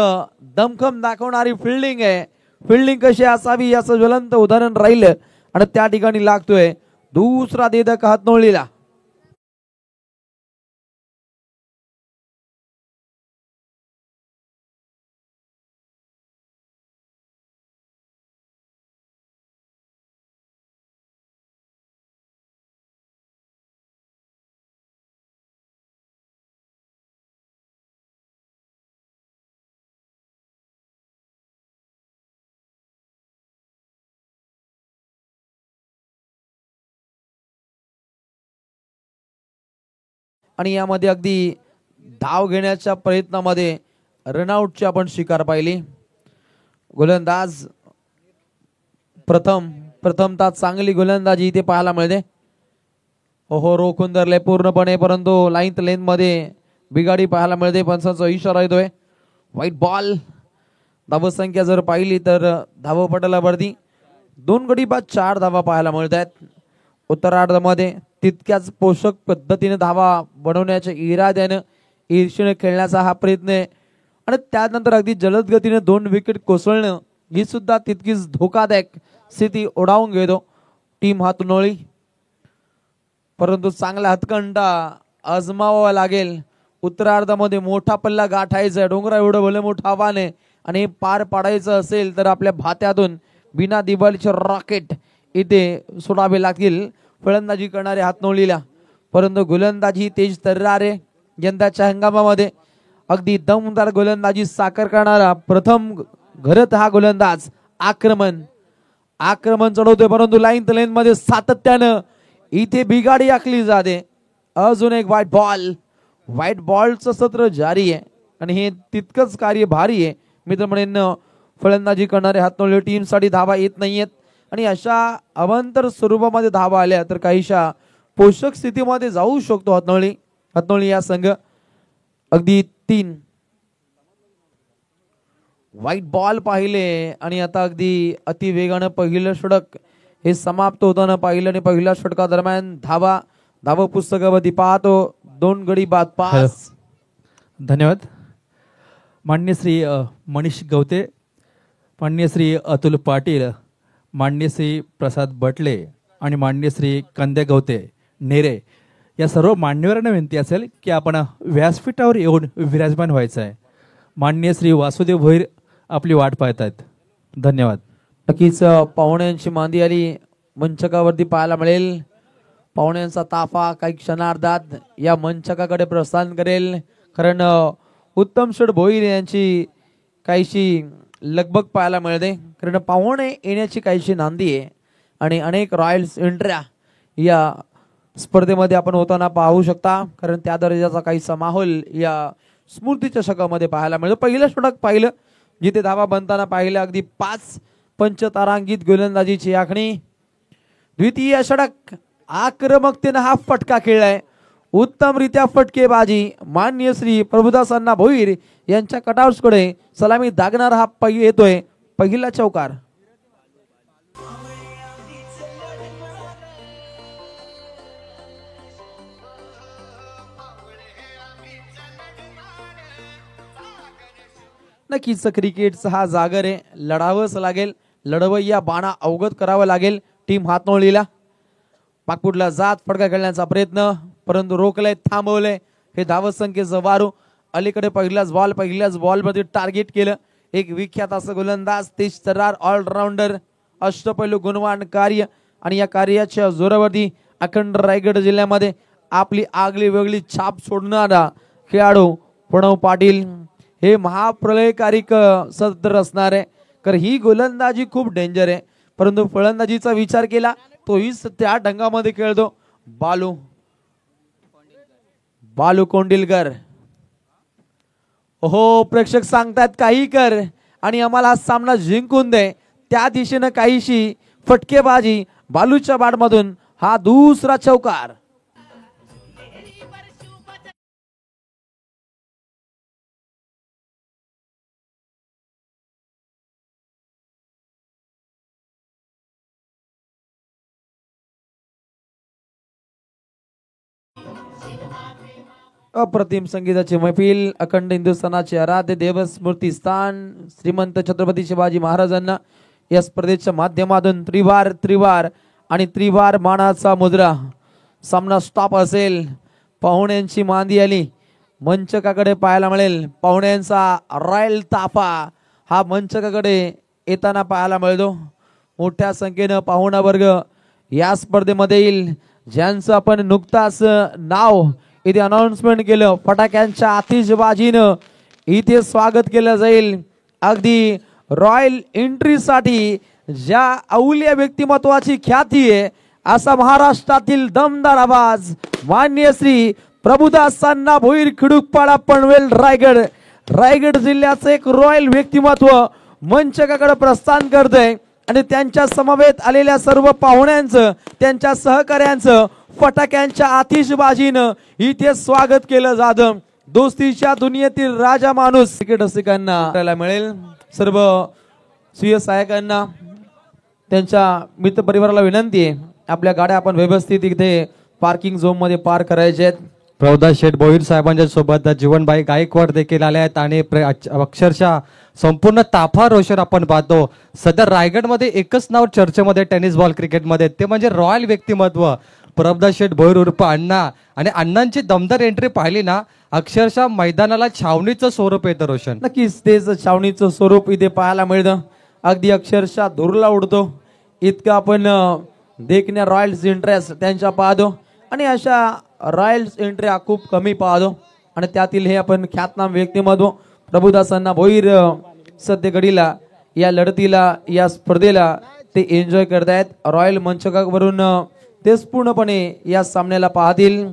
C: दमखम दाखवणारी फिल्डिंग आहे. फिल्डिंग कशी असावी याचं ज्वलंत उदाहरण राहिलं आणि त्या ठिकाणी लागतोय दुसरा देदक हातनोळीला. आणि यामध्ये अगदी धाव घेण्याच्या प्रयत्नामध्ये रनआउटची आपण शिकार पाहिली. गोलंदाज प्रथमतः चांगली गोलंदाजी इथे पाहायला मिळते. ओहो रोखून धरले पूर्णपणे परंतु लेन मध्ये बिगाडी पाहायला मिळते. पंचांचा इशारा येतोय व्हाईट बॉल. धावसंख्या जर पाहिली तर धावपटलावरती 2 गडी बाद 4 धावा पाहायला मिळत आहेत. उत्तरार्धामध्ये तितक्याच पोषक पद्धतीने धावा बनवण्याच्या इराद्यानं ईर्षेने खेळण्याचा हा प्रयत्न आहे आणि त्यानंतर अगदी जलद गतीने 2 विकेट कोसळणं ही सुद्धा तितकीच धोकादायक स्थिती ओढावून घेतो टीम हातनोळी. परंतु चांगला हतकंडा आजमावा लागेल. उत्तरार्धामध्ये मोठा पल्ला गाठायचा. डोंगरा एवढं भले मोठं आव्हान आहे आणि पार पाडायचं असेल तर आपल्या भात्यातून बिना दिवाळीचे रॉकेट इथे सोडावे लागतील फलंदाजी करणारे हातनोळीला. परंतु गोलंदाजी तेज तर्रारे यंदाच्या हंगामामध्ये अगदी दमदार गोलंदाजी साकार करणारा प्रथम घरत हा गोलंदाज आक्रमण चढवतोय. परंतु लेन मध्ये सातत्यानं इथे बिगाडी आखली जाते. अजून एक व्हाईट बॉलचं सत्र जारी आहे आणि हे तितकंच कार्य भारी आहे. मित्रमंडळींनो फलंदाजी करणारे हातनोळी टीम साठी धावा येत नाहीयेत आणि अशा अवांतर स्वरूपामध्ये धावा आल्या तर काहीशा पोषक स्थितीमध्ये जाऊ शकतो हातनोळी या संघ. अगदी 3 व्हाईट बॉल पाहिले आणि आता अगदी अतिवेगानं पहिलं षटक हे समाप्त होताना पाहिलं आणि पहिल्या षटकादरम्यान धाव पुस्तकावरती पाहतो 2 गडी बाद 5.
D: धन्यवाद. माननीय श्री मनीष गवते, माननीय श्री अतुल पाटील, माननीय श्री प्रसाद बटले आणि माननीय श्री कंदे गवते नेरे या सर्व मान्यवरांना विनंती असेल की आपण व्यासपीठावर येऊन विराजमान व्हायचं आहे. माननीय श्री वासुदेव भोईर आपली वाट पाहत आहेत. धन्यवाद.
C: नक्कीच पाहुण्यांची मांदी आली मंचकावरती पाहायला मिळेल. पाहुण्यांचा ताफा काही क्षणार्धात या मंचकाकडे प्रस्थान करेल. कारण उत्तम शेठ भोईर यांची काहीशी लगबग पाहायला मिळते. कारण पाहुणे येण्याची काहीशी नांदी आहे आणि अनेक रॉयल्स एंट्र्या या स्पर्धेमध्ये आपण होताना पाहू शकता. कारण त्या दर्जाचा काहीसा माहोल या स्मृती चषकामध्ये पाहायला मिळतो. पहिलं षटक पाहिलं जिथे धावा बनताना पाहिलं अगदी 5 पंचतारांकित गोलंदाजीची आखणी. द्वितीय षटक आक्रमकतेनं हा फटका खेळलाय. उत्तमरित्या फटकेबाजी मान्य श्री प्रभुदास अण्णा भोईर यांच्या कटआउट्सकडे सलामी दागणार हा येतोय पहिला चौकार. नक्कीच क्रिकेटचा हा जागर आहे, लढावंच लागेल. लढवं या बाणा अवगत करावं लागेल टीम हातनोळीला. पाकपुटला जात फटका खेळण्याचा प्रयत्न परंतु रोखलंय, थांबवलंय. हे धावत संख्येचं वारू अलीकडे पहिल्याच बॉल मध्ये टार्गेट केलं. एक विख्यात असं गोलंदाज, तेज तर्रार, ऑलराऊंडर, अष्टपैलू गुणवान कार्य आणि या कार्याच्या जोरावरती अखंड रायगड जिल्ह्यामध्ये आपली आगली वेगळी छाप सोडणारा खेळाडू प्रणव पाटील हे महाप्रलयकारी सत्र असणार आहे. कारण ही गोलंदाजी खूप डेंजर आहे, परंतु फलंदाजीचा विचार केला तोही त्या ढंगामध्ये खेळतो. बालू कोंडिलकर. हो, प्रेक्षक सांगतात काही कर आणि आम्हाला हा सामना जिंकून दे, त्या दिशेनं काहीशी फटकेबाजी बालूच्या बाडमधून हा दुसरा चौकार. अप्रतिम संगीताची मैफिल अखंड हिंदुस्थानाचे आराध्य देवस्मृती स्थान श्रीमंत छत्रपती शिवाजी महाराजांना या स्पर्धेच्या माध्यमातून त्रिवार आणि त्रिवार मानाचा मुद्रा. सामना स्टॉप असेल. पाहुण्यांची मांदी आली, मंचकाकडे पाहायला मिळेल. पाहुण्यांचा रॉयल ताफा हा मंचकाकडे येताना पाहायला मिळतो. मोठ्या संख्येनं पाहुणा वर्ग या स्पर्धेमध्ये येईल, ज्यांचं आपण नुकताच नाव इथे अनाउन्समेंट केलं. फटाक्यांच्या आतिषबाजीनं इथे स्वागत केलं जाईल. अगदी रॉयल एंट्रीसाठी ज्या अवलिया व्यक्तिमत्वाची ख्याती आहे असा महाराष्ट्रातील दमदार आवाज मान्य श्री प्रभुदास अण्णा भोईर, खिडूकपाडा, पनवेल, रायगड जिल्ह्याचं एक रॉयल व्यक्तिमत्व मंचकाकडे प्रस्थान करतंय आणि त्यांच्या समवेत आलेल्या सर्व पाहुण्यांचं, त्यांच्या सहकाऱ्यांचं फटाक्यांच्या आतिषबाजीनं इथे स्वागत केलं जातं. दोस्तीच्या दुनियेतील राजा माणूस क्रिकेट रसिकांना मिळेल. सर्व स्वीय सहायकांना, त्यांच्या मित्र परिवाराला विनंती आहे, आपल्या गाड्या आपण व्यवस्थित इथे पार्किंग झोन मध्ये पार्क करायचे आहेत.
A: प्रभुदास शेठ भोईर साहेबांच्या सोबत जीवनबाई गायकवाड देखील आले आहेत आणि अक्षरशः संपूर्ण ताफा रोशन आपण पाहतो. सध्या रायगडमध्ये एकच नाव चर्चेमध्ये टेनिस बॉल क्रिकेटमध्ये, ते म्हणजे रॉयल व्यक्तिमत्व प्रभुदास शेठ भोईर उर्फ अण्णा. आणि अण्णांची दमदार एंट्री पाहिली ना, अक्षरशः मैदानाला छावणीचं स्वरूप येतं रोशन.
C: नक्कीच तेच छावणीचं स्वरूप इथे पाहायला मिळतं. अगदी अक्षरशः धुरला उडतो इतकं आपण देखण्या रॉयल्स इंटरेस्ट त्यांच्या पाहतो आणि अशा रॉयल्स एंट्री खूप कमी पाहतो. आणि त्यातील हे आपण ख्यातनाम व्यक्तिमत्व प्रभुदास अण्णा भोईर सध्या घडीला या लढतीला, या स्पर्धेला ते एन्जॉय करतायत. रॉयल मंचकावरून तेच पूर्णपणे या सामन्याला पाहतील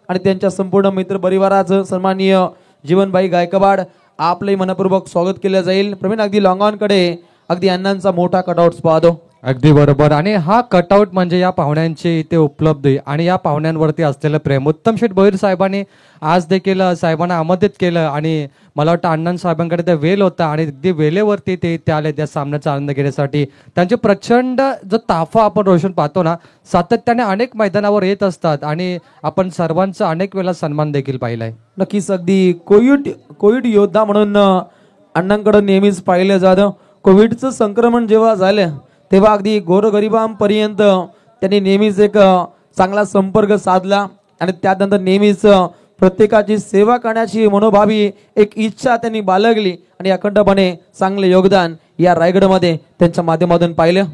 C: आणि त्यांच्या संपूर्ण मित्र परिवाराचं सन्माननीय जीवनबाई गायकवाड आपले मनपूर्वक स्वागत केलं जाईल. प्रवीण, अगदी लॉंग ऑन कडे अगदी अण्णांचा मोठा कटआउट पाहतो.
A: अगदी बरोबर. आणि हा कटआउट म्हणजे या पाहुण्यांची इथे उपलब्ध आणि या पाहुण्यांवरती असलेलं प्रेम. उत्तम शेठ भोईर साहेबांनी आज देखील साहेबांना आमंत्रित केलं आणि मला वाटतं अण्णां साहेबांकडे ते वेल होता आणि अगदी वेळेवरती ते आले त्या सामन्याचा आनंद घेण्यासाठी. त्यांचे प्रचंड जो ताफा आपण रोशन पाहतो ना, सातत्याने अनेक मैदानावर येत असतात आणि आपण सर्वांचा अनेक वेळा सन्मान देखील पाहिलाय.
C: नक्कीच अगदी कोविड योद्धा म्हणून अण्णांकडे नेहमीच पाहिलं जातं. कोविडचं संक्रमण जेव्हा झालं तेव्हा अगदी गोरगरिबांपर्यंत त्यांनी नेहमीच एक चांगला संपर्क साधला आणि त्यानंतर नेहमीच प्रत्येकाची सेवा करण्याची मनोभावी एक इच्छा त्यांनी बाळगली आणि अखंडपणे चांगले योगदान या रायगडमध्ये त्यांच्या माध्यमातून पाहिलं.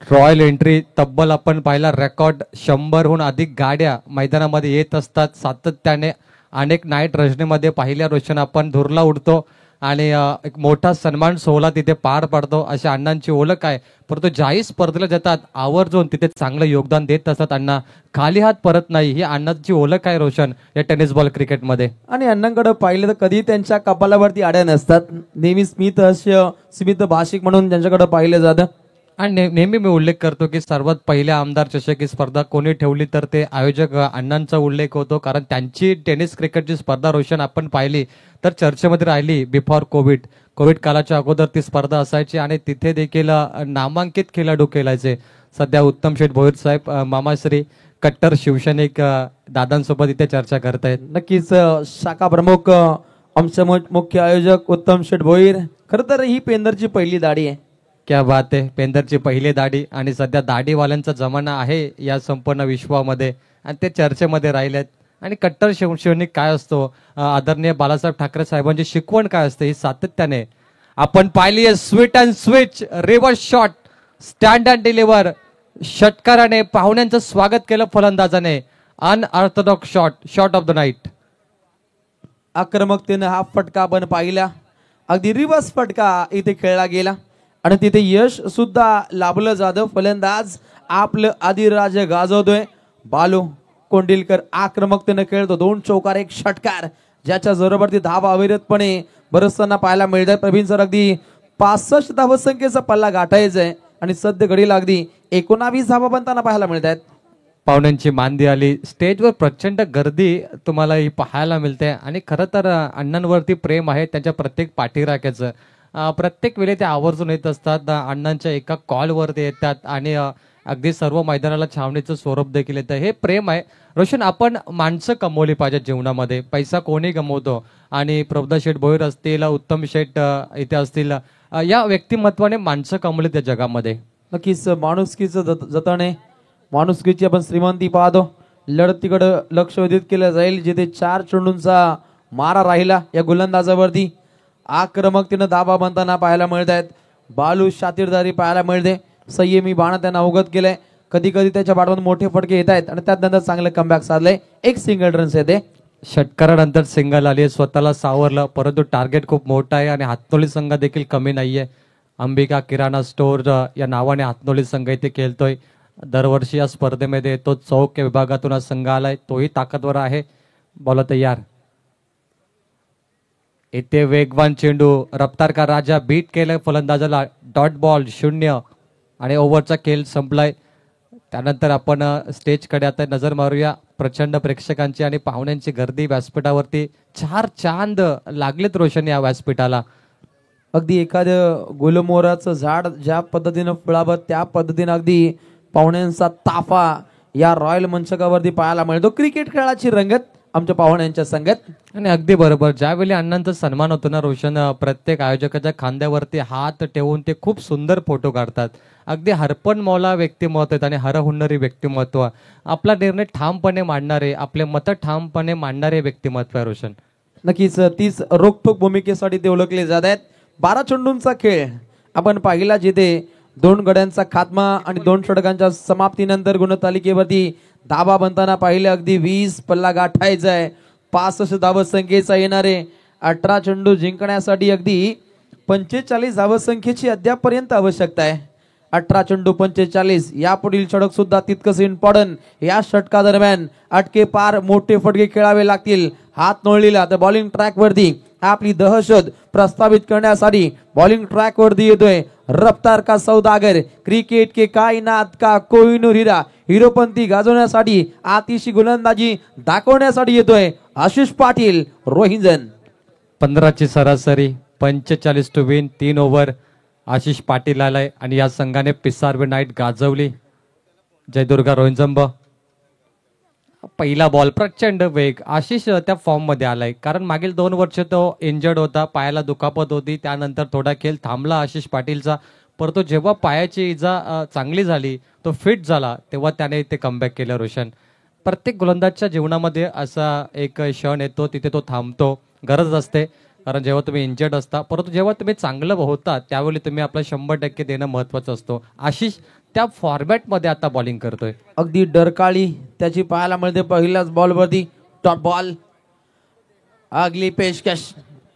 A: रॉयल एंट्री तब्बल आपण पाहिला, रेकॉर्ड 100हून अधिक गाड्या मैदानामध्ये येत असतात सातत्याने. अनेक नाईट रजनीमध्ये पाहिल्या रोशन आपण धुरला उडतो आणि एक मोठा सन्मान सोहळा तिथे पार पडतो. अशा अण्णांची ओळख आहे, परंतु ज्याही स्पर्धेला जातात आवर्जून तिथे चांगलं योगदान देत असतात. अण्णा खाली हात परत नाही, ही अण्णांची ओळख आहे रोशन या टेनिस बॉल क्रिकेटमध्ये.
C: आणि अण्णांकडे पाहिलं तर कधी त्यांच्या कपालावरती आड्या नसतात, नेहमी स्मित भाषिक म्हणून त्यांच्याकडे पाहिलं जातं.
A: आणि नेहमी मी उल्लेख करतो की सर्वात पहिले आमदार चषक ही स्पर्धा कोणी ठेवली तर ते आयोजक अण्णांचा उल्लेख होतो, कारण त्यांची टेनिस क्रिकेटची स्पर्धा रोशन आपण पाहिली तर चर्चेमध्ये राहिली बिफोर कोविड कालाच्या अगोदर ती स्पर्धा असायची आणि तिथे देखील नामांकित खेळाडू खेळायचे. सध्या उत्तम शेठ भोईर साहेब मामाश्री कट्टर शिवसैनिक दादांसोबत इथे चर्चा करतायत.
C: नक्कीच शाखा प्रमुख आमचे मुख्य आयोजक उत्तम शेठ भोईर. खरं तर ही पेंदरची पहिली दाढी आहे.
A: क्या बात आहे, पेंदरची पहिली दाढी आणि सध्या दाढीवाल्यांचा जमाना आहे या संपूर्ण विश्वामध्ये आणि ते चर्चेमध्ये राहिलेत. आणि कट्टर शिवसैनिक काय असतो, आदरणीय बाळासाहेब ठाकरे साहेबांची शिकवण काय असते ही सातत्याने आपण पाहिली आहे. Sweet and switch, reverse shot, stand and deliver, षटकाराने पाहुण्यांचं स्वागत केलं फलंदाजाने. Unorthodox shot of the night.
C: आक्रमकतेनं हा फटका आपण पाहिला, अगदी रिवर्स फटका इथे खेळला गेला आणि तिथे यश सुद्धा लाभलं जाधव. फलंदाज आपलं आदिराज गाजवतोय. बालू कोंडिलकर आक्रमकतेनं खेळतो. 2 चौकार 1 षटकार, ज्याच्या जोरावरती धावा अविरतपणे बरसताना पाहायला मिळतात. प्रवीण सर अगदी 65 धावसंख्येचा पल्ला गाठायचा आहे आणि सध्या घडीला अगदी 19 धावा बनताना पाहायला मिळतात.
A: पाहुण्यांची मांदी आली. स्टेजवर प्रचंड गर्दी तुम्हाला ही पाहायला मिळते आणि खरं तर अण्णांवरती प्रेम आहे त्यांच्या प्रत्येक पाठीराख्याचं. प्रत्येक वेळी ते आवर्जून येत असतात. अण्णांच्या एका कॉलवरती येतात आणि अगदी सर्व मैदानाला छावणीचं स्वरूप देखील येतं. हे प्रेम आहे. रोशन, आपण माणसं कमवली पाहिजेत जीवनामध्ये. पैसा कोणी कमवतो आणि प्रभुदास शेठ भोईर असतील, उत्तम शेठ इथे असतील, या व्यक्तिमत्वाने माणसं कमवली त्या जगामध्ये.
C: नक्कीच माणुसकीचं जतन आहे. माणुसकीची आपण श्रीमंती पाहतो. लढतीकडे लक्ष वेधित केलं जाईल. जिथे 4 चेंडूंचा मारा राहिला या गोलंदाजावरती. आक्रमकतेनं दाबा बनताना पाहायला मिळत आहेत. बालू शातीरदारी पाहायला मिळते. संयमी बाण त्यांना अवगत केलंय. कधी कधी त्याच्या बाटमधून मोठे फटके येत आहेत आणि त्यात नंतर चांगलं कमबॅक साधलंय. 1 सिंगल रन्स येते.
A: षटकारानंतर सिंगल आली, स्वतःला सावरलं, परंतु टार्गेट खूप मोठा आहे आणि हातनोली संघ देखील कमी नाहीये. अंबिका किराणा स्टोअर या नावाने हातनोली संघ इथे खेळतोय. दरवर्षी या स्पर्धेमध्ये तो चौक विभागातून हा संघ आलाय. तोही ताकदवर आहे. बॉल तयार. इथे वेगवान चेंडू, रफ्तार का राजा बीट केलं फलंदाजाला. डॉट बॉल 0 आणि ओव्हरचा खेळ संपलाय. त्यानंतर आपण स्टेजकडे आता नजर मारूया. प्रचंड प्रेक्षकांची आणि पाहुण्यांची गर्दी व्यासपीठावरती. 4 चांद लागलेत रोशन या व्यासपीठाला.
C: अगदी एखादं गुलमोहराचं झाड ज्या पद्धतीनं फुलावं त्या पद्धतीनं अगदी पाहुण्यांचा ताफा या रॉयल मंचकावरती पाहायला मिळतो. क्रिकेट खेळाची रंगत आमच्या पाहुण्यांच्या संगत.
A: आणि अगदी बरोबर, ज्यावेळी अण्णांचा सन्मान होतो ना रोशन, प्रत्येक आयोजकाच्या खांद्यावरती हात ठेवून ते खूप सुंदर फोटो काढतात. अगदी हरपण मौला व्यक्तिमत्व आहेत आणि हरहुन्नरी व्यक्तिमत्व. आपला निर्णय ठामपणे मांडणारे, आपले मत ठामपणे मांडणारे व्यक्तिमत्व आहे रोशन.
C: नक्कीच 30 रोखोक भूमिकेसाठी ते ओळखले जात आहेत. 12 चेंडूंचा खेळ आपण पाहिला, जिथे 2 गड्यांचा खात्मा आणि 2 षटकांच्या समाप्तीनंतर गुणतालिकेवरती धाबा बनताना पाहिले. अगदी 20 पल्ला गाठायचा आहे. 65 धावसंख्येचा येणारे 18 चेंडू जिंकण्यासाठी अगदी 45 धावसंख्येची अद्यापर्यंत आवश्यकता आहे. 18 चेंडू 45. यापुढील षटक सुद्धा तितकंच इम्पॉर्टंट. या षटका दरम्यान अटके पार मोठे फटके खेळावे लागतील. हात नोळलेला तर बॉलिंग ट्रॅक वरती आपली दहशत प्रस्तावित करण्यासाठी बॉलिंग ट्रॅक वरती येतोय रफ्तार का सौदागर. क्रिकेट के कायनात का कोहिनूर हिरा, हिरोपंती गाजवण्यासाठी, आतिशी गोलंदाजी दाखवण्यासाठी येतोय आशिष पाटील रोहिंजन.
A: 15ची सरासरी, 45 to win, 3 over. Ashish Patil आलाय आणि या संघाने पिसारवे नाईट गाजवली. जयदुर्गा रोहिंजंब. पहिला बॉल, प्रचंड वेग. आशिष त्या फॉर्म मध्ये आलाय, कारण मागील 2 वर्ष तो इंजर्ड होता, पायाला दुखापत होती. त्यानंतर थोडा खेळ थांबला आशिष पाटीलचा, परंतु जेव्हा पायाची इजा चांगली झाली, तो फिट झाला, तेव्हा त्याने ते कमबॅक केलं रोशन. प्रत्येक गोलंदाजच्या जीवनामध्ये असा एक क्षण येतो, तिथे तो थांबतो. गरज असते, कारण जेव्हा तुम्ही इंजर्ड असता, परंतु जेव्हा तुम्ही चांगलं होता त्यावेळी तुम्ही आपलं 100% देणं महत्वाचं असतो. आशिष त्या फॉर्मॅटमध्ये आता बॉलिंग करतोय.
C: अगदी डरकाळी त्याची पाहायला मिळते पहिल्याच बॉलवरती. डॉट बॉल, अगली पेशकश.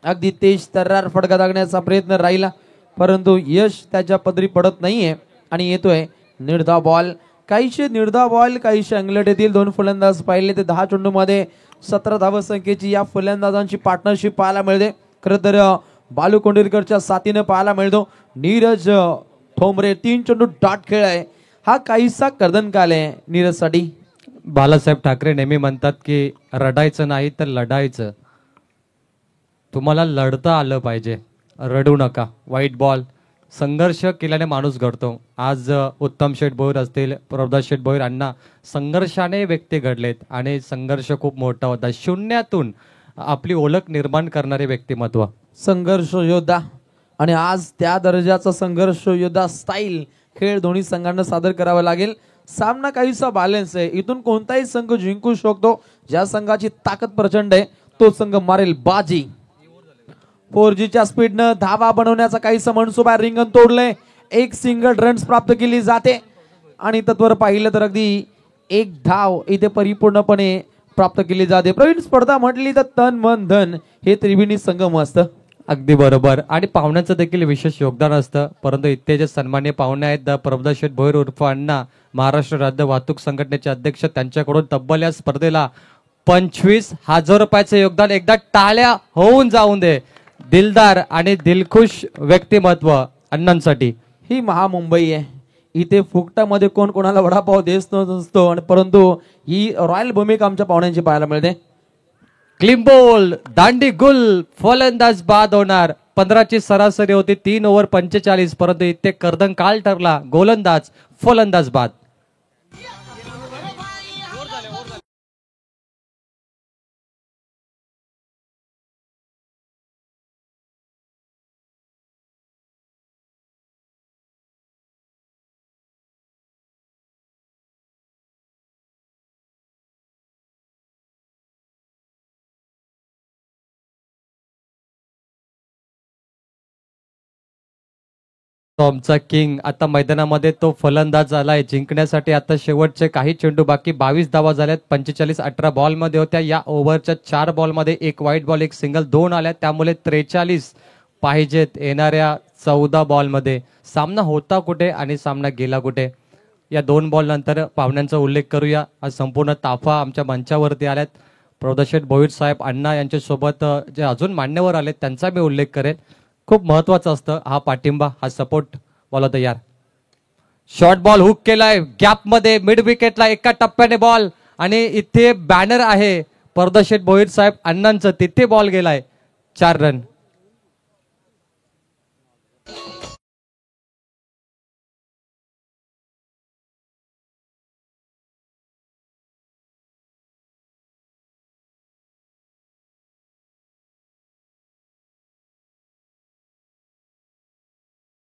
C: अगदी तेज तर्रार फटका दागण्याचा प्रयत्न राहिला, परंतु यश त्याच्या पदरी पडत नाहीये आणि येतोय निर्धाव बॉल. काहीशे निर्धाव बॉल, काहीशे अंगलट येतील. 2 फलंदाज पाहिले ते 10 चेंडू मध्ये 17 धावसंख्येची या फलंदाजांची पार्टनरशिप पाहायला मिळते. खरं तर बालू कोंडिलकरच्या साथीने पाहायला मिळतो. नीरज ठोंबरे 3 चेंडू डॉट खेळाय. हा काहीसा कर्दनकाल आहे नीरजसाठी.
A: बालासाहेब ठाकरे नेहमी म्हणतात की रडायचं नाही तर लढायचं. तुम्हाला लढता आलं पाहिजे, रडू नका. वाईट बॉल, संघर्ष केल्याने माणूस घडतो. आज उत्तम शेठ भोईर असतील, प्रभदास शेठ भोईर अण्णा, संघर्षाने व्यक्ती घडलेत आणि संघर्ष खूप मोठा होता. शून्यातून आपली ओळख निर्माण करणारे व्यक्तिमत्व,
C: संघर्ष योद्धा. आणि आज त्या दर्जाचा संघर्ष योद्धा स्टाईल खेळ दोन्ही संघांना सादर करावा लागेल. सामना काहीसा बॅलन्स आहे. इथून कोणताही संघ जिंकू शकतो. ज्या संघाची ताकद प्रचंड आहे तो संघ मारेल बाजी. 4Gच्या स्पीडनं धावा बनवण्याचा काहीसा मनसुबा रिंगण तोडलंय. एक सिंगल रन्स प्राप्त केली जाते आणि तत्वर पाहिलं तर अगदी एक धाव इथे परिपूर्णपणे प्राप्त केली जाते. प्रवीण, स्पर्धा म्हटली तर तन मन धन हे त्रिवेणी संगम असतं.
A: अगदी बरोबर. आणि पाहुण्यांचं देखील विशेष योगदान असतं. परंतु इथे जे सन्मान्य पाहुणे आहेत प्रभदास शेठ भोईर उर्फ अण्णा, महाराष्ट्र राज्य वाहतूक संघटनेचे अध्यक्ष, त्यांच्याकडून तब्बल या स्पर्धेला 25,000 रुपयाचं योगदान. एकदा टाळ्या होऊन जाऊन दे दिलदार आणि दिलखुश व्यक्तिमत्व अण्णांसाठी.
C: ही महामुंबई आहे. इथे फुकटामध्ये कोण कोणाला वडापाव देत नसतो आणि परंतु ही रॉयल भूमिका आमच्या पाहुण्यांची पाहायला मिळते.
A: क्लीन बॉल, दांडी गुल, फलंदाज बाद होणार. 15ची सरासरी होती, 3 ओव्हर 45, परंतु इथे कर्दन काल ठरला. गोलंदाज फलंदाज बाद. तो आमचा किंग आता मैदानामध्ये तो फलंदाज आलाय जिंकण्यासाठी. आता शेवटचे काही चेंडू बाकी. 22 धावा झाल्यात. 45-18 बॉल मध्ये होत्या. या ओव्हरच्या 4 बॉल मध्ये 1 वाईट बॉल, 1 सिंगल, 2 आल्या. त्यामुळे 43 पाहिजेत येणाऱ्या 14 बॉल मध्ये. सामना होता कुठे आणि सामना गेला कुठे, या 2 बॉल नंतर पाहुण्यांचा उल्लेख करूया. आज संपूर्ण ताफा आमच्या मंचावरती आल्यात. प्रभदास शेठ भोईर साहेब अण्णा यांच्यासोबत जे अजून मान्यवर आलेत त्यांचा मी उल्लेख करेन. खूप महत्वाचं असतं हा पाठिंबा, हा सपोर्ट. बॉल तयार. शॉर्ट बॉल हुक केलाय गॅप मध्ये, मिड विकेटला एका टप्प्याने बॉल. आणि इथे बॅनर आहे प्रभदास शेठ भोईर साहेब अण्णांचं, तिथे बॉल गेलाय. 4 रन.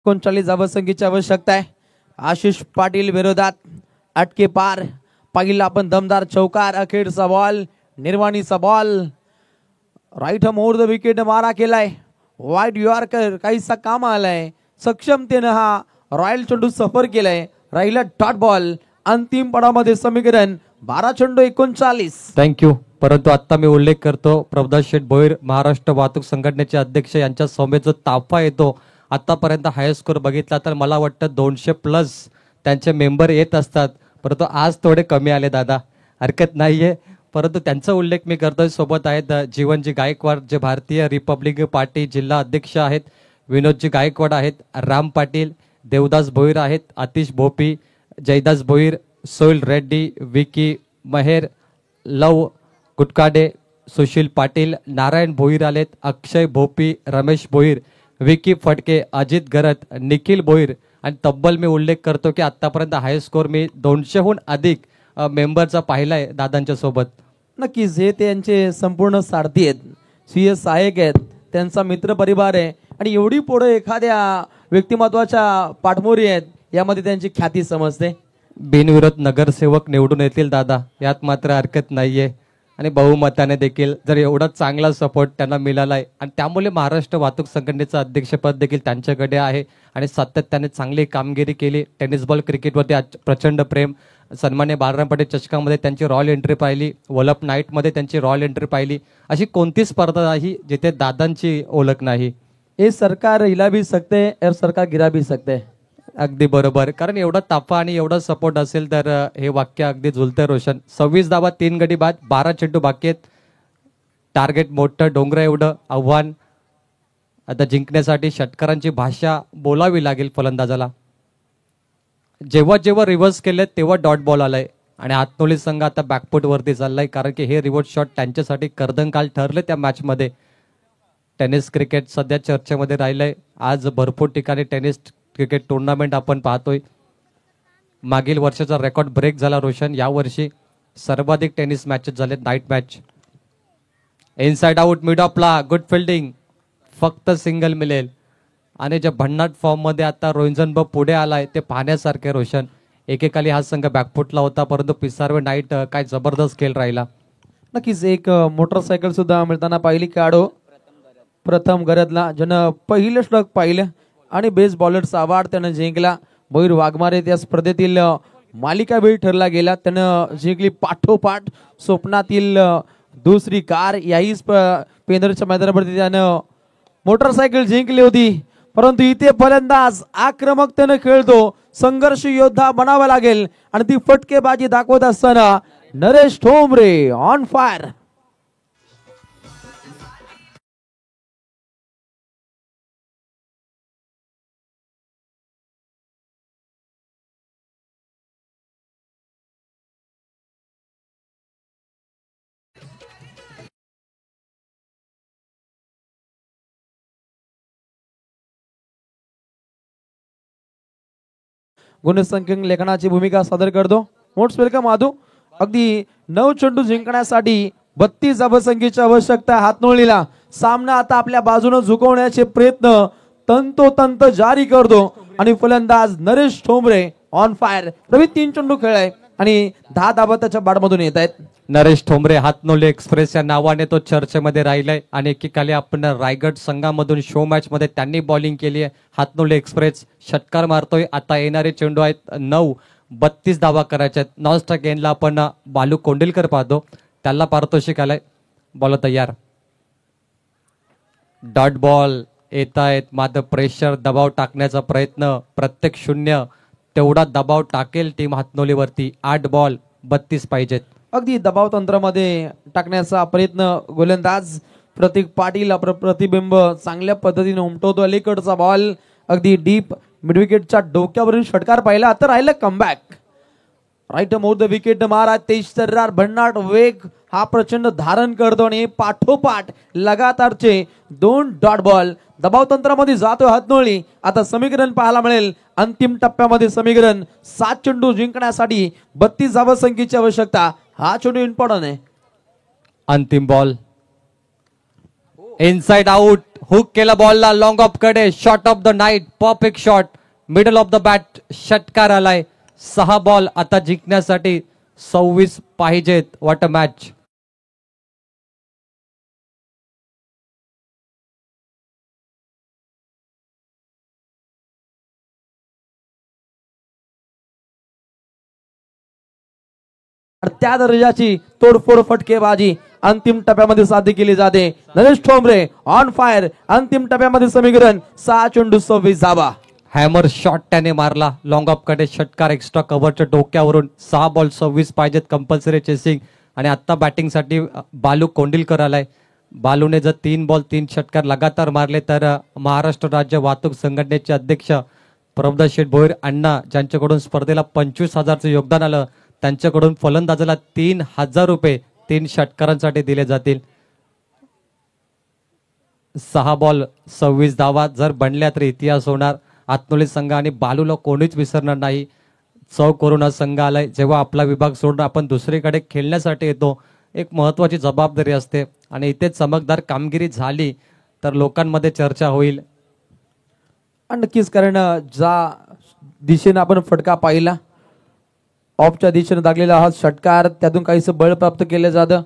C: एकोणचाळीस धावसंख्येची आवश्यकता आहे. आशिष पाटील विरोधात अटके पार. पहिला आपण दमदार चौकार, अखेरचा बॉल, निर्वाणीचा ball. Right more the wicket मारा केलाय. वाईट यॉर्कर काहीसा काम आलाय. सक्षमतेनं हा रॉयल चेंडू सफर केलाय. राहिला डॉट बॉल. अंतिम पडामध्ये समीकरण 12 चेंडू 39.
A: थँक्यू. परंतु आता मी उल्लेख करतो प्रभदास शेठ भोईर महाराष्ट्र वाहतूक संघटनेचे अध्यक्ष यांच्या समोर जो ताफा येतो, आतापर्यंत हाय स्कोर बघितला तर मला वाटतं 200+ त्यांचे मेंबर येत असतात. परंतु आज थोडे कमी आले दादा, हरकत नाहीये. परंतु त्यांचा उल्लेख मी करतोय. सोबत आहेत जीवनजी गायकवाड, जे भारतीय रिपब्लिक पार्टी जिल्हा अध्यक्ष आहेत. विनोदजी गायकवाड आहेत. राम पाटील, देवदास भोईर आहेत. आतिश भोपी, जयदास भोईर, सोईल रेड्डी, विकी महेर, लव गुटकाडे, सुशील पाटील, नारायण भोईर आलेत. अक्षय भोपी, रमेश भोईर, विकी फडके, अजित गरत, निखिल भोईर. आणि तब्बल मी उल्लेख करतो की आतापर्यंत हाय स्कोर मी 200हून अधिक मेंबरचा पाहिलाय दादांच्या सोबत.
C: नक्कीच हे त्यांचे संपूर्ण सारथी आहेत, स्वीय सहाय्यक आहेत, त्यांचा मित्र परिवार आहे. आणि एवढी पुढे एखाद्या व्यक्तिमत्वाच्या पाठमोरी आहेत, यामध्ये त्यांची ख्याती समजते.
A: बिनविरोध नगरसेवक निवडून येतील दादा, यात मात्र हरकत नाहीये. आणि बहुमताने देखील जर एवढा चांगला सपोर्ट त्यांना मिळालाय आणि त्यामुळे महाराष्ट्र वाहतूक संघटनेचं अध्यक्षपद देखील त्यांच्याकडे आहे आणि सातत्याने चांगली कामगिरी केली. टेनिस बॉल क्रिकेटवरती प्रचंड प्रेम. सन्मान्य बाळराम पाटील चषकामध्ये त्यांची रॉयल एंट्री पाहिली, वलप नाईटमध्ये त्यांची रॉयल एंट्री पाहिली. अशी कोणती स्पर्धा नाही जिथे दादांची ओळख नाही.
C: हे सरकार हिला भी सकते और सरकार गिरा भी सकते.
A: अगदी बरोबर, कारण एवढा ताफा आणि एवढा सपोर्ट असेल तर हे वाक्य अगदी झुलते रोशन. 26 धावा 3 गडी बाद, 12 चेंडू बाकी आहेत. टार्गेट मोठं डोंगरा एवढं आव्हान आता जिंकण्यासाठी षटकारांची भाषा बोलावी लागेल फलंदाजाला. जेव्हा जेव्हा रिव्हर्स केले तेव्हा डॉट बॉल आलाय आणि हातनोली संघ आता बॅकफूट वरती चाललाय, कारण की हे रिव्हर्स शॉट त्यांच्यासाठी कर्दनकाल ठरले त्या मॅच मध्ये. टेनिस क्रिकेट सध्या चर्चेमध्ये राहिलंय. आज भरपूर ठिकाणी टेनिस क्रिकेट टुर्नामेंट आपण पाहतोय. मागील वर्षाचा रेकॉर्ड ब्रेक झाला रोशन. यावर्षी सर्वाधिक टेनिस मॅचेस झाले, night match. Inside out mid ऑफला, गुड फिल्डिंग, फक्त सिंगल मिळेल. आणि ज्या भन्नाट फॉर्म मध्ये आता रोहिंजन पुढे आलाय ते पाहण्यासारखे रोशन. एकेकाली हा संघ बॅकफुटला होता, परंतु पिसारवे नाईट काय जबरदस्त खेळ राहिला.
C: नक्कीच एक मोटरसायकल सुद्धा मिळताना पाहिली काढो प्रथम गरजला, ज्यानं पहिलं षटक पाहिलं आणि बेस्ट बॉलरचा अवॉर्ड त्यानं जिंकला. मयूर वाघमारे त्या स्पर्धेतील मालिकावीर ठरला गेला, त्यानं जिंकली पाठोपाठ स्वप्नातील दुसरी कार. याही पेंदरच्या मैदानावरती त्यानं मोटरसायकल जिंकली होती. परंतु इथे फलंदाज आक्रमकतेने खेळतो, संघर्ष योद्धा बनावा लागेल आणि ती फटकेबाजी दाखवत असताना नरेश ठोंबरे ऑन फायर. गुणसंख्यक लेखनाची भूमिका सादर करतो. Most welcome Madhu. अगदी 9 चेंडू जिंकण्यासाठी 32 धावसंख्येची आवश्यकता हातनोळीला. सामना आता आपल्या बाजूने झुकवण्याचे प्रयत्न तंतोतंत जारी करतो आणि फलंदाज नरेश ठोंबरे ऑन फायर. रवी 3 चेंडू खेळाय आणि 10 धावा त्याच्या बॅटमधून येत आहेत.
A: नरेश ठोंबरे हातनोली एक्सप्रेस या नावाने तो चर्चेमध्ये राहिलाय आणि एकेकाली आपण रायगड संघामधून शो मॅच मध्ये त्यांनी बॉलिंग केली आहे. हातनोली एक्सप्रेस षटकार मारतोय. आता येणारे चेंडू आहेत 9, 32 धावा करायच्या आहेत. नॉन स्ट्राइक एंडला आपण बालू कोंडिलकर पाहतो, त्याला पारितोषिक आलाय. बॉल तयार, डॉट बॉल येत आहेत. मात्र प्रेशर दबाव टाकण्याचा प्रयत्न, प्रत्येक 0 तेवढा दबाव टाकेल टीम हातनोलीवरती. 8 बॉल 32 पाहिजेत.
C: अगदी दबाव तंत्रामध्ये टाकण्याचा प्रयत्न गोलंदाज प्रतीक पाटील आपलं प्रतिबिंब चांगल्या पद्धतीने उमटवतो. अलीकडचा बॉल अगदी डीप मिडविकेटच्या डोक्यावरून षटकार पाहिला. आता राहिलं comeback. Right more the wicket मारा. तेज तर्रार भन्नाट वेग हा प्रचंड धारण करतो आणि पाठोपाठ लगातारचे 2 डॉट बॉल. दबाव तंत्रामध्ये जातो हातनोळी. आता समीकरण पाहायला मिळेल. अंतिम टप्प्यामध्ये समीकरण 7 चेंडू जिंकण्यासाठी 32 धावसंख्येची आवश्यकता. हा चेंडू इम्पॉर्टंट आहे.
A: अंतिम बॉल इनसाइड आउट, हुक केला बॉलला लॉंग ऑफ कडे. Shot of the night, perfect shot, middle of the bat, षटकार आलाय. 6 बॉल आता जिंकण्यासाठी 26 पाहिजेत. What a match.
C: त्या दर्जाची तोडफोड फटकेबाजी अंतिम टप्प्यामध्ये साध्य केली जाते. Naresh Thombare on fire. अंतिम टप्प्यामध्ये समीकरण 6 चेंडू 26 धावा.
A: हॅमर शॉट त्याने मारला लॉंग ऑफ कडे. षटकार एक्स्ट्रा कव्हरच्या डोक्यावरून. 6 बॉल 26 पाहिजेत. Compulsory chasing. आणि आता बॅटिंगसाठी बालू कोंडिलकर आलाय. बालूने जर 3 बॉल 3 षटकार लगातार मारले तर महाराष्ट्र राज्य वाहतूक संघटनेचे अध्यक्ष प्रभुदास शेठ भोईर अण्णा, ज्यांच्याकडून स्पर्धेला 25,000चं योगदान आलं, त्यांच्याकडून फलंदाजाला 3,000 रुपये 3 षटकारांसाठी दिले जातील. 6 बॉल 26 धावा जर बनल्या तर इतिहास होणार. हातनोली संघ आणि बालूला कोणीच विसरणार नाही. चौ करून संघ आलाय. जेव्हा आपला विभाग सोडून आपण दुसरीकडे खेळण्यासाठी येतो, एक महत्वाची जबाबदारी असते आणि इथे चमकदार कामगिरी झाली तर लोकांमध्ये चर्चा होईल.
C: नक्कीच, कारण ज्या दिशेने आपण फटका पाहिला, ऑफच्या दिशेने दागलेला हा षटकार, त्यातून काहीसं बळ प्राप्त केलं जातं.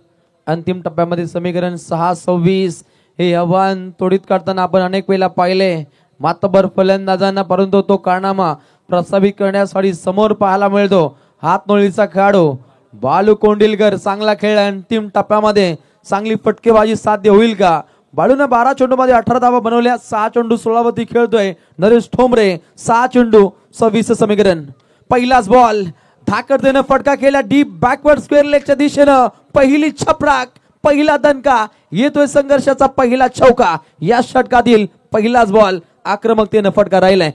C: अंतिम टप्प्यामध्ये समीकरण 6-26 हे आव्हान तोडीत काढताना आपण अनेक वेळेला पाहिले. मातबर फलंदाजांना परंतु तो कारनामा प्रस्तावित करण्यासाठी समोर पाहायला मिळतो. हातनोळीचा खेळाडू बालू कोंडिलकर चांगला खेळ. अंतिम टप्प्यामध्ये चांगली फटकेबाजी साध्य होईल का? बालूने 12 चेंडूमध्ये 18 धावा बनवल्या. 6 चेंडू 16 वरती खेळतोय नरेश ठोंबरे. 6 चेंडू 26 समीकरण. पहिलाच बॉल धाकरतेनं फटका केला डीप बॅकवर्ड स्क्वेअर लेगच्या दिशेनं. पहिली छपराक, पहिला दणका, येतोय संघर्षाचा पहिला चौका. या षटकातील पहिलाच बॉल आक्रमकतेनं फटका राहिलाय.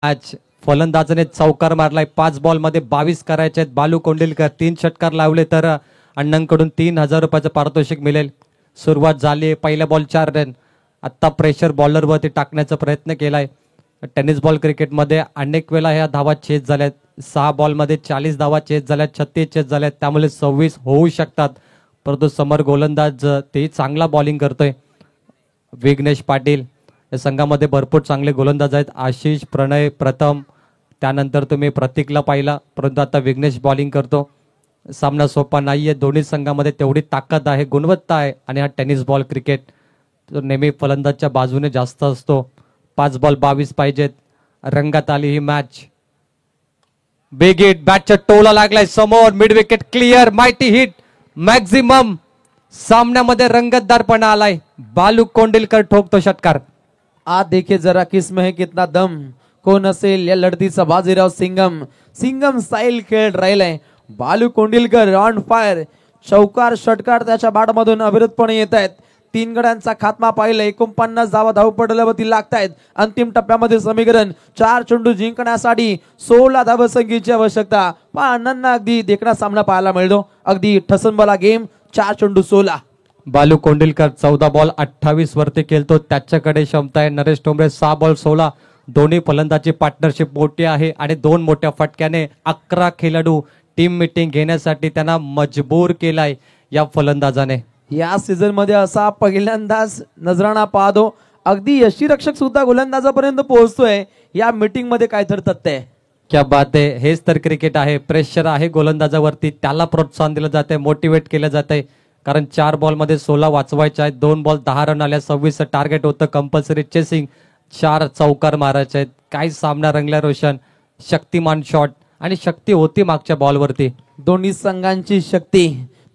A: मॅच फलंदाजाने चौकार मारलाय 5 बॉल मध्ये 22 करायचे आहेत. बालू कोंडिलकर 3 षटकार लावले तर अण्णांकडून 3,000 रुपयाचं पारितोषिक मिळेल. सुरुवात झाली, पहिल्या बॉल 4 रन. आत्ता प्रेशर बॉलरवरती टाकण्याचा प्रयत्न केलाय. टेनिस बॉल क्रिकेटमध्ये अनेक वेळा ह्या धावा चेस झाल्यात. 6 बॉलमध्ये 40 धावा चेस झाल्यात, 36 चेस झाल्यात, त्यामुळे 26 होऊ शकतात. परंतु समोर गोलंदाज तेही चांगला बॉलिंग करतोय. विघ्नेश पाटील, या संघामध्ये भरपूर चांगले गोलंदाज आहेत. आशिष, प्रणय, प्रथम, त्यानंतर तुम्ही प्रतीकला पाहिला, परंतु आता विघ्नेश बॉलिंग करतो. सामना सोपा नाहीये. दोन्ही संघामध्ये तेवढी ताकद आहे, गुणवत्ता आहे. आणि हा टेनिस बॉल क्रिकेट तो नेहमी फलंदाजच्या बाजूने जास्त असतो. 5 बॉल 22 पाहिजेत. रंगात आली ही मॅच. बिग हिट, बॅटच्या टोला लागलाय समोर, mid wicket clear, mighty hit, maximum. सामन्यामध्ये रंगतदारपणा आलाय. बालू कोंडिलकर ठोकतो षटकार.
C: आज देखिए जरा किसमें है कितना दम. कोण असेल या लढतीचा बाजीराव सिंगम. सिंगम स्टाईल खेळ राहिलाय. Balu Kondilkar on fire. चौकार षटकार त्याच्या बॅटमधून अविरतपणे येत आहेत. 3 गड्यांचा खात्मा पाहिला. 49 धावा धावपटल्यावरती लागतायत. अंतिम टप्प्यामध्ये समीकरण 4 चेंडू जिंकण्यासाठी 16 धावसंख्येची आवश्यकता. अण्णांना अगदी देखणा सामना पाहायला मिळतो. अगदी ठसनबला गेम. 4 चेंडू 16.
A: बालू कोंडिलकर 14 बॉल 28 वरती खेळतो. त्याच्याकडे क्षमता आहे. नरेश ठोंबरे 6 बॉल 16. दोन्ही फलंदाजी पार्टनरशिप मोठी आहे आणि 2 मोठ्या फटक्याने 11 खेळाडू टीम मीटिंग घेण्यासाठी त्यांना मजबूर केलाय या फलंदाजाने.
C: या सीझन मध्ये असा पहिल्यांदाच नजराणा पाहतो. अगदी यष्टीरक्षक सुद्धा गोलंदाजापर्यंत पोहोचतोय. या मीटिंग मध्ये काय तर तथ्य आहे.
A: क्या बात आहे. हेच तर क्रिकेट आहे. प्रेशर आहे गोलंदाजावरती, त्याला प्रोत्साहन दिलं जाते, मोटिवेट केलं जाते. कारण 4 बॉल मध्ये 16 वाचवायचे आहेत. 2 बॉल 10 रन आल्या. 26 टार्गेट होतं. Compulsory chasing. 4 चौकार मारायचे आहेत. काय सामना रंगला रोशन. शक्तिमान शॉट आणि शक्ती होती मागच्या बॉलवरती.
C: दोन्ही संघांची शक्ती,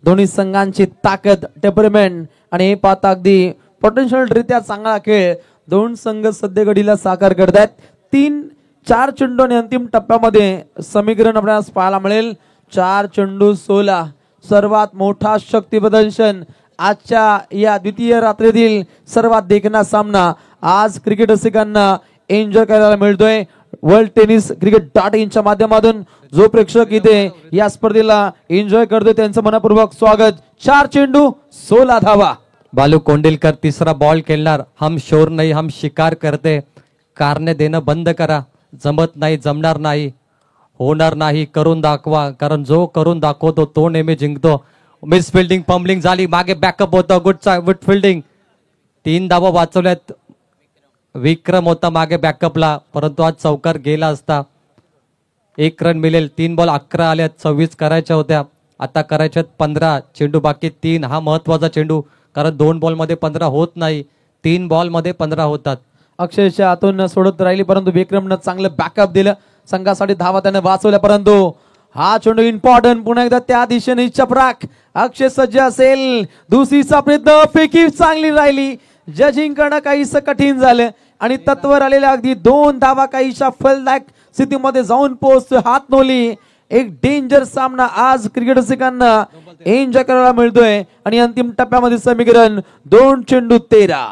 C: दोन्ही संघांची ताकद, टेम्परमेंट आणि हे पाहता अगदी पोटेन्शियल रित्या चांगला खेळ दोन संघ सध्या घडीला साकार करतात. 3-4 चेंडू आणि अंतिम टप्प्यामध्ये समीकरण आपल्याला पाहायला मिळेल. 4 चेंडू 16. सर्वात मोठा शक्ती प्रदर्शन आजच्या या द्वितीय रात्रीतील सर्वात देखणा सामना आज क्रिकेट रसिकांना एन्जॉय करायला मिळतोय. वर्ल्ड टेनिस क्रिकेट.in च्या माध्यमातून जो प्रेक्षक इथे या स्पर्धेला एन्जॉय करतोय त्यांचं मनपूर्वक स्वागत. 4 चेंडू 16 धावा.
A: बालू कोंडिलकर तिसरा बॉल खेळणार. हम शोर नाही हम शिकार करते. कारणे देणं बंद करा. जमत नाही, जमणार नाही, होणार नाही, करून दाखवा. कारण जो करून दाखवतो तो नेहमी जिंकतो. मिस फिल्डिंग, पंबलिंग झाली, मागे बॅकअप होतं. Good fielding. 3 धावा वाचवल्यात. विक्रम होता मागे बॅकअपला, परंतु आज चौकार गेला असता. 1 रन मिळेल. 3 बॉल 11 आल्यात. 26 करायच्या होत्या, आता करायच्यात 15. चेंडू बाकी 3. हा महत्वाचा चेंडू, कारण 2 बॉल मध्ये 15 होत नाही, 3 बॉल मध्ये 15 होतात.
C: अक्षयच्या हातून सोडत राहिली, परंतु विक्रमनं चांगलं बॅकअप दिलं. संघासाठी धावा त्याने वाचवल्या, परंतु हा चेंडू इम्पॉर्टंट. पुन्हा एकदा त्या दिशेने चपराक. अक्षय सज्ज असेल. दुसरीचा प्रयत्न, फेकी चांगली राहिली. जजिंगकडनं काहीसं कठीण झालं आणि तत्वर आलेल्या अगदी 2 धावा काहीशा फलदायक स्थितीमध्ये जाऊन पोहोचतोय हातनोली. एक डेंजर सामना आज क्रिकेट रसिकांना एन्जॉय करायला मिळतोय. आणि अंतिम टप्प्यामध्ये समीकरण 2 चेंडू 13.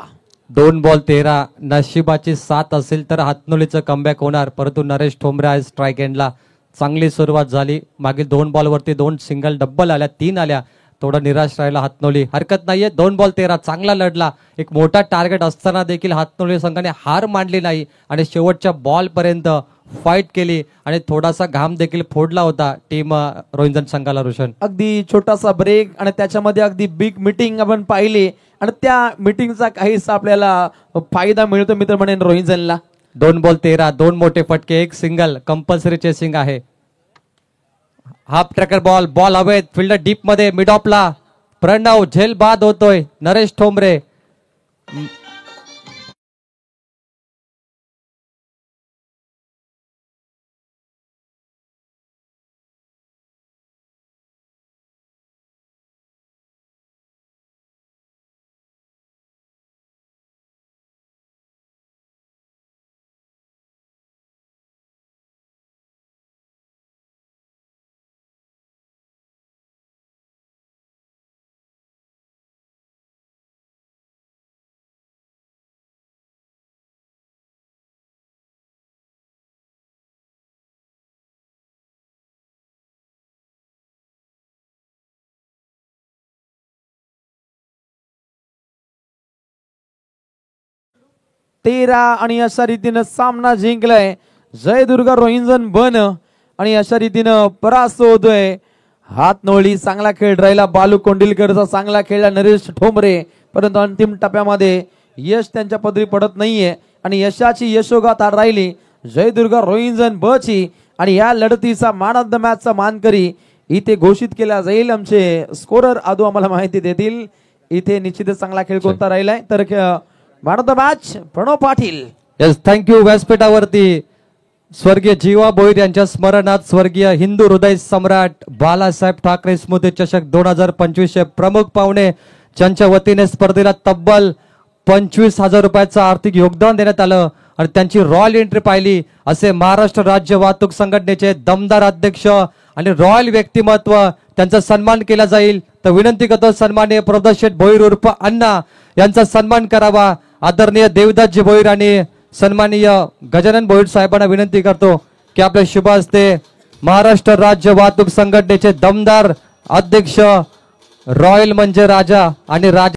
A: 2 बॉल 13. नशिबाची साथ असेल तर हातनोलीचं कमबॅक होणार, परंतु नरेश ठोंबरे आज स्ट्राईक एंडला. चांगली सुरुवात झाली. मागील 2 बॉलवरती 2 सिंगल डब्बल आल्या, 3 आल्या. थोडं निराश राहिला हातनोली. हरकत नाहीये. 2 बॉल 13 चांगला लढला. एक मोठा टार्गेट असताना देखील हातनोली संघाने हार मानली नाही आणि शेवटच्या बॉल पर्यंत फाईट केली आणि थोडासा घाम देखील फोडला होता टीम रोहिंजन संघाला. रोशन,
C: अगदी छोटासा ब्रेक आणि त्याच्यामध्ये अगदी बिग मीटिंग आपण पाहिली आणि त्या मीटिंगचा काहीसा आपल्याला फायदा मिळतो मित्र म्हणेन रोहिंजनला.
A: 2 बॉल 13, 2 मोठे फटके, 1 सिंगल. कंपल्सरी चेसिंग आहे. हाफ ट्रॅकर बॉल, बॉल हवेत. फिल्डर डीप मध्ये, मिड ऑफला. प्रणव झेल बाद होतोय. नरेश ठोंबरे
C: 13 आणि अशा रीतीनं सामना जिंकलाय जयदुर्गा रोहिंजन बन आणि अशा रीतीनं परास्त होतोय हातनोळी. चांगला खेळ राहिला बालू कोंडिलकरचा, चांगला खेळला नरेश ठोंबरे, परंतु अंतिम टप्प्यामध्ये यश त्यांच्या पदरी पडत नाहीये आणि यशाची यशोगाथा राहिली जयदुर्गा रोहिंजन ब ची. आणि या लढतीचा मॅन ऑफ द मॅचचा मानकरी इथे घोषित केला जाईल. आमचे स्कोरर आदू आम्हाला माहिती देतील इथे निश्चितच चांगला खेळ कोणता राहिलाय. तर man of the match Pranav Patil.
A: Yes, thank you. व्यासपीठावरती स्वर्गीय जीवा भोईर यांच्या स्मरणात स्वर्गीय हिंदू हृदय सम्राट बाळासाहेब ठाकरे स्मृती चषक 2025 चे प्रमुख पाहुणे ज्यांच्या वतीने स्पर्धेला तब्बल 25,000 रुपयाचं आर्थिक योगदान देण्यात आलं आणि त्यांची रॉयल एंट्री पाहिली असे महाराष्ट्र राज्य वाहतूक संघटनेचे दमदार अध्यक्ष आणि रॉयल व्यक्तिमत्व, त्यांचा सन्मान केला जाईल. तर विनंती करतो सन्माननीय प्रभुदास भोईर उर्फ अण्णा यांचा सन्मान करावा. आदरणीय देवदासजी भोईर आणि सन्माननीय गजानन भोईर साहेबांना विनंती करतो की आपल्या शुभ हस्ते महाराष्ट्र राज्य वाहतूक संघटनेचे दमदार अध्यक्ष रॉयल म्हणजे राजा आणि राजा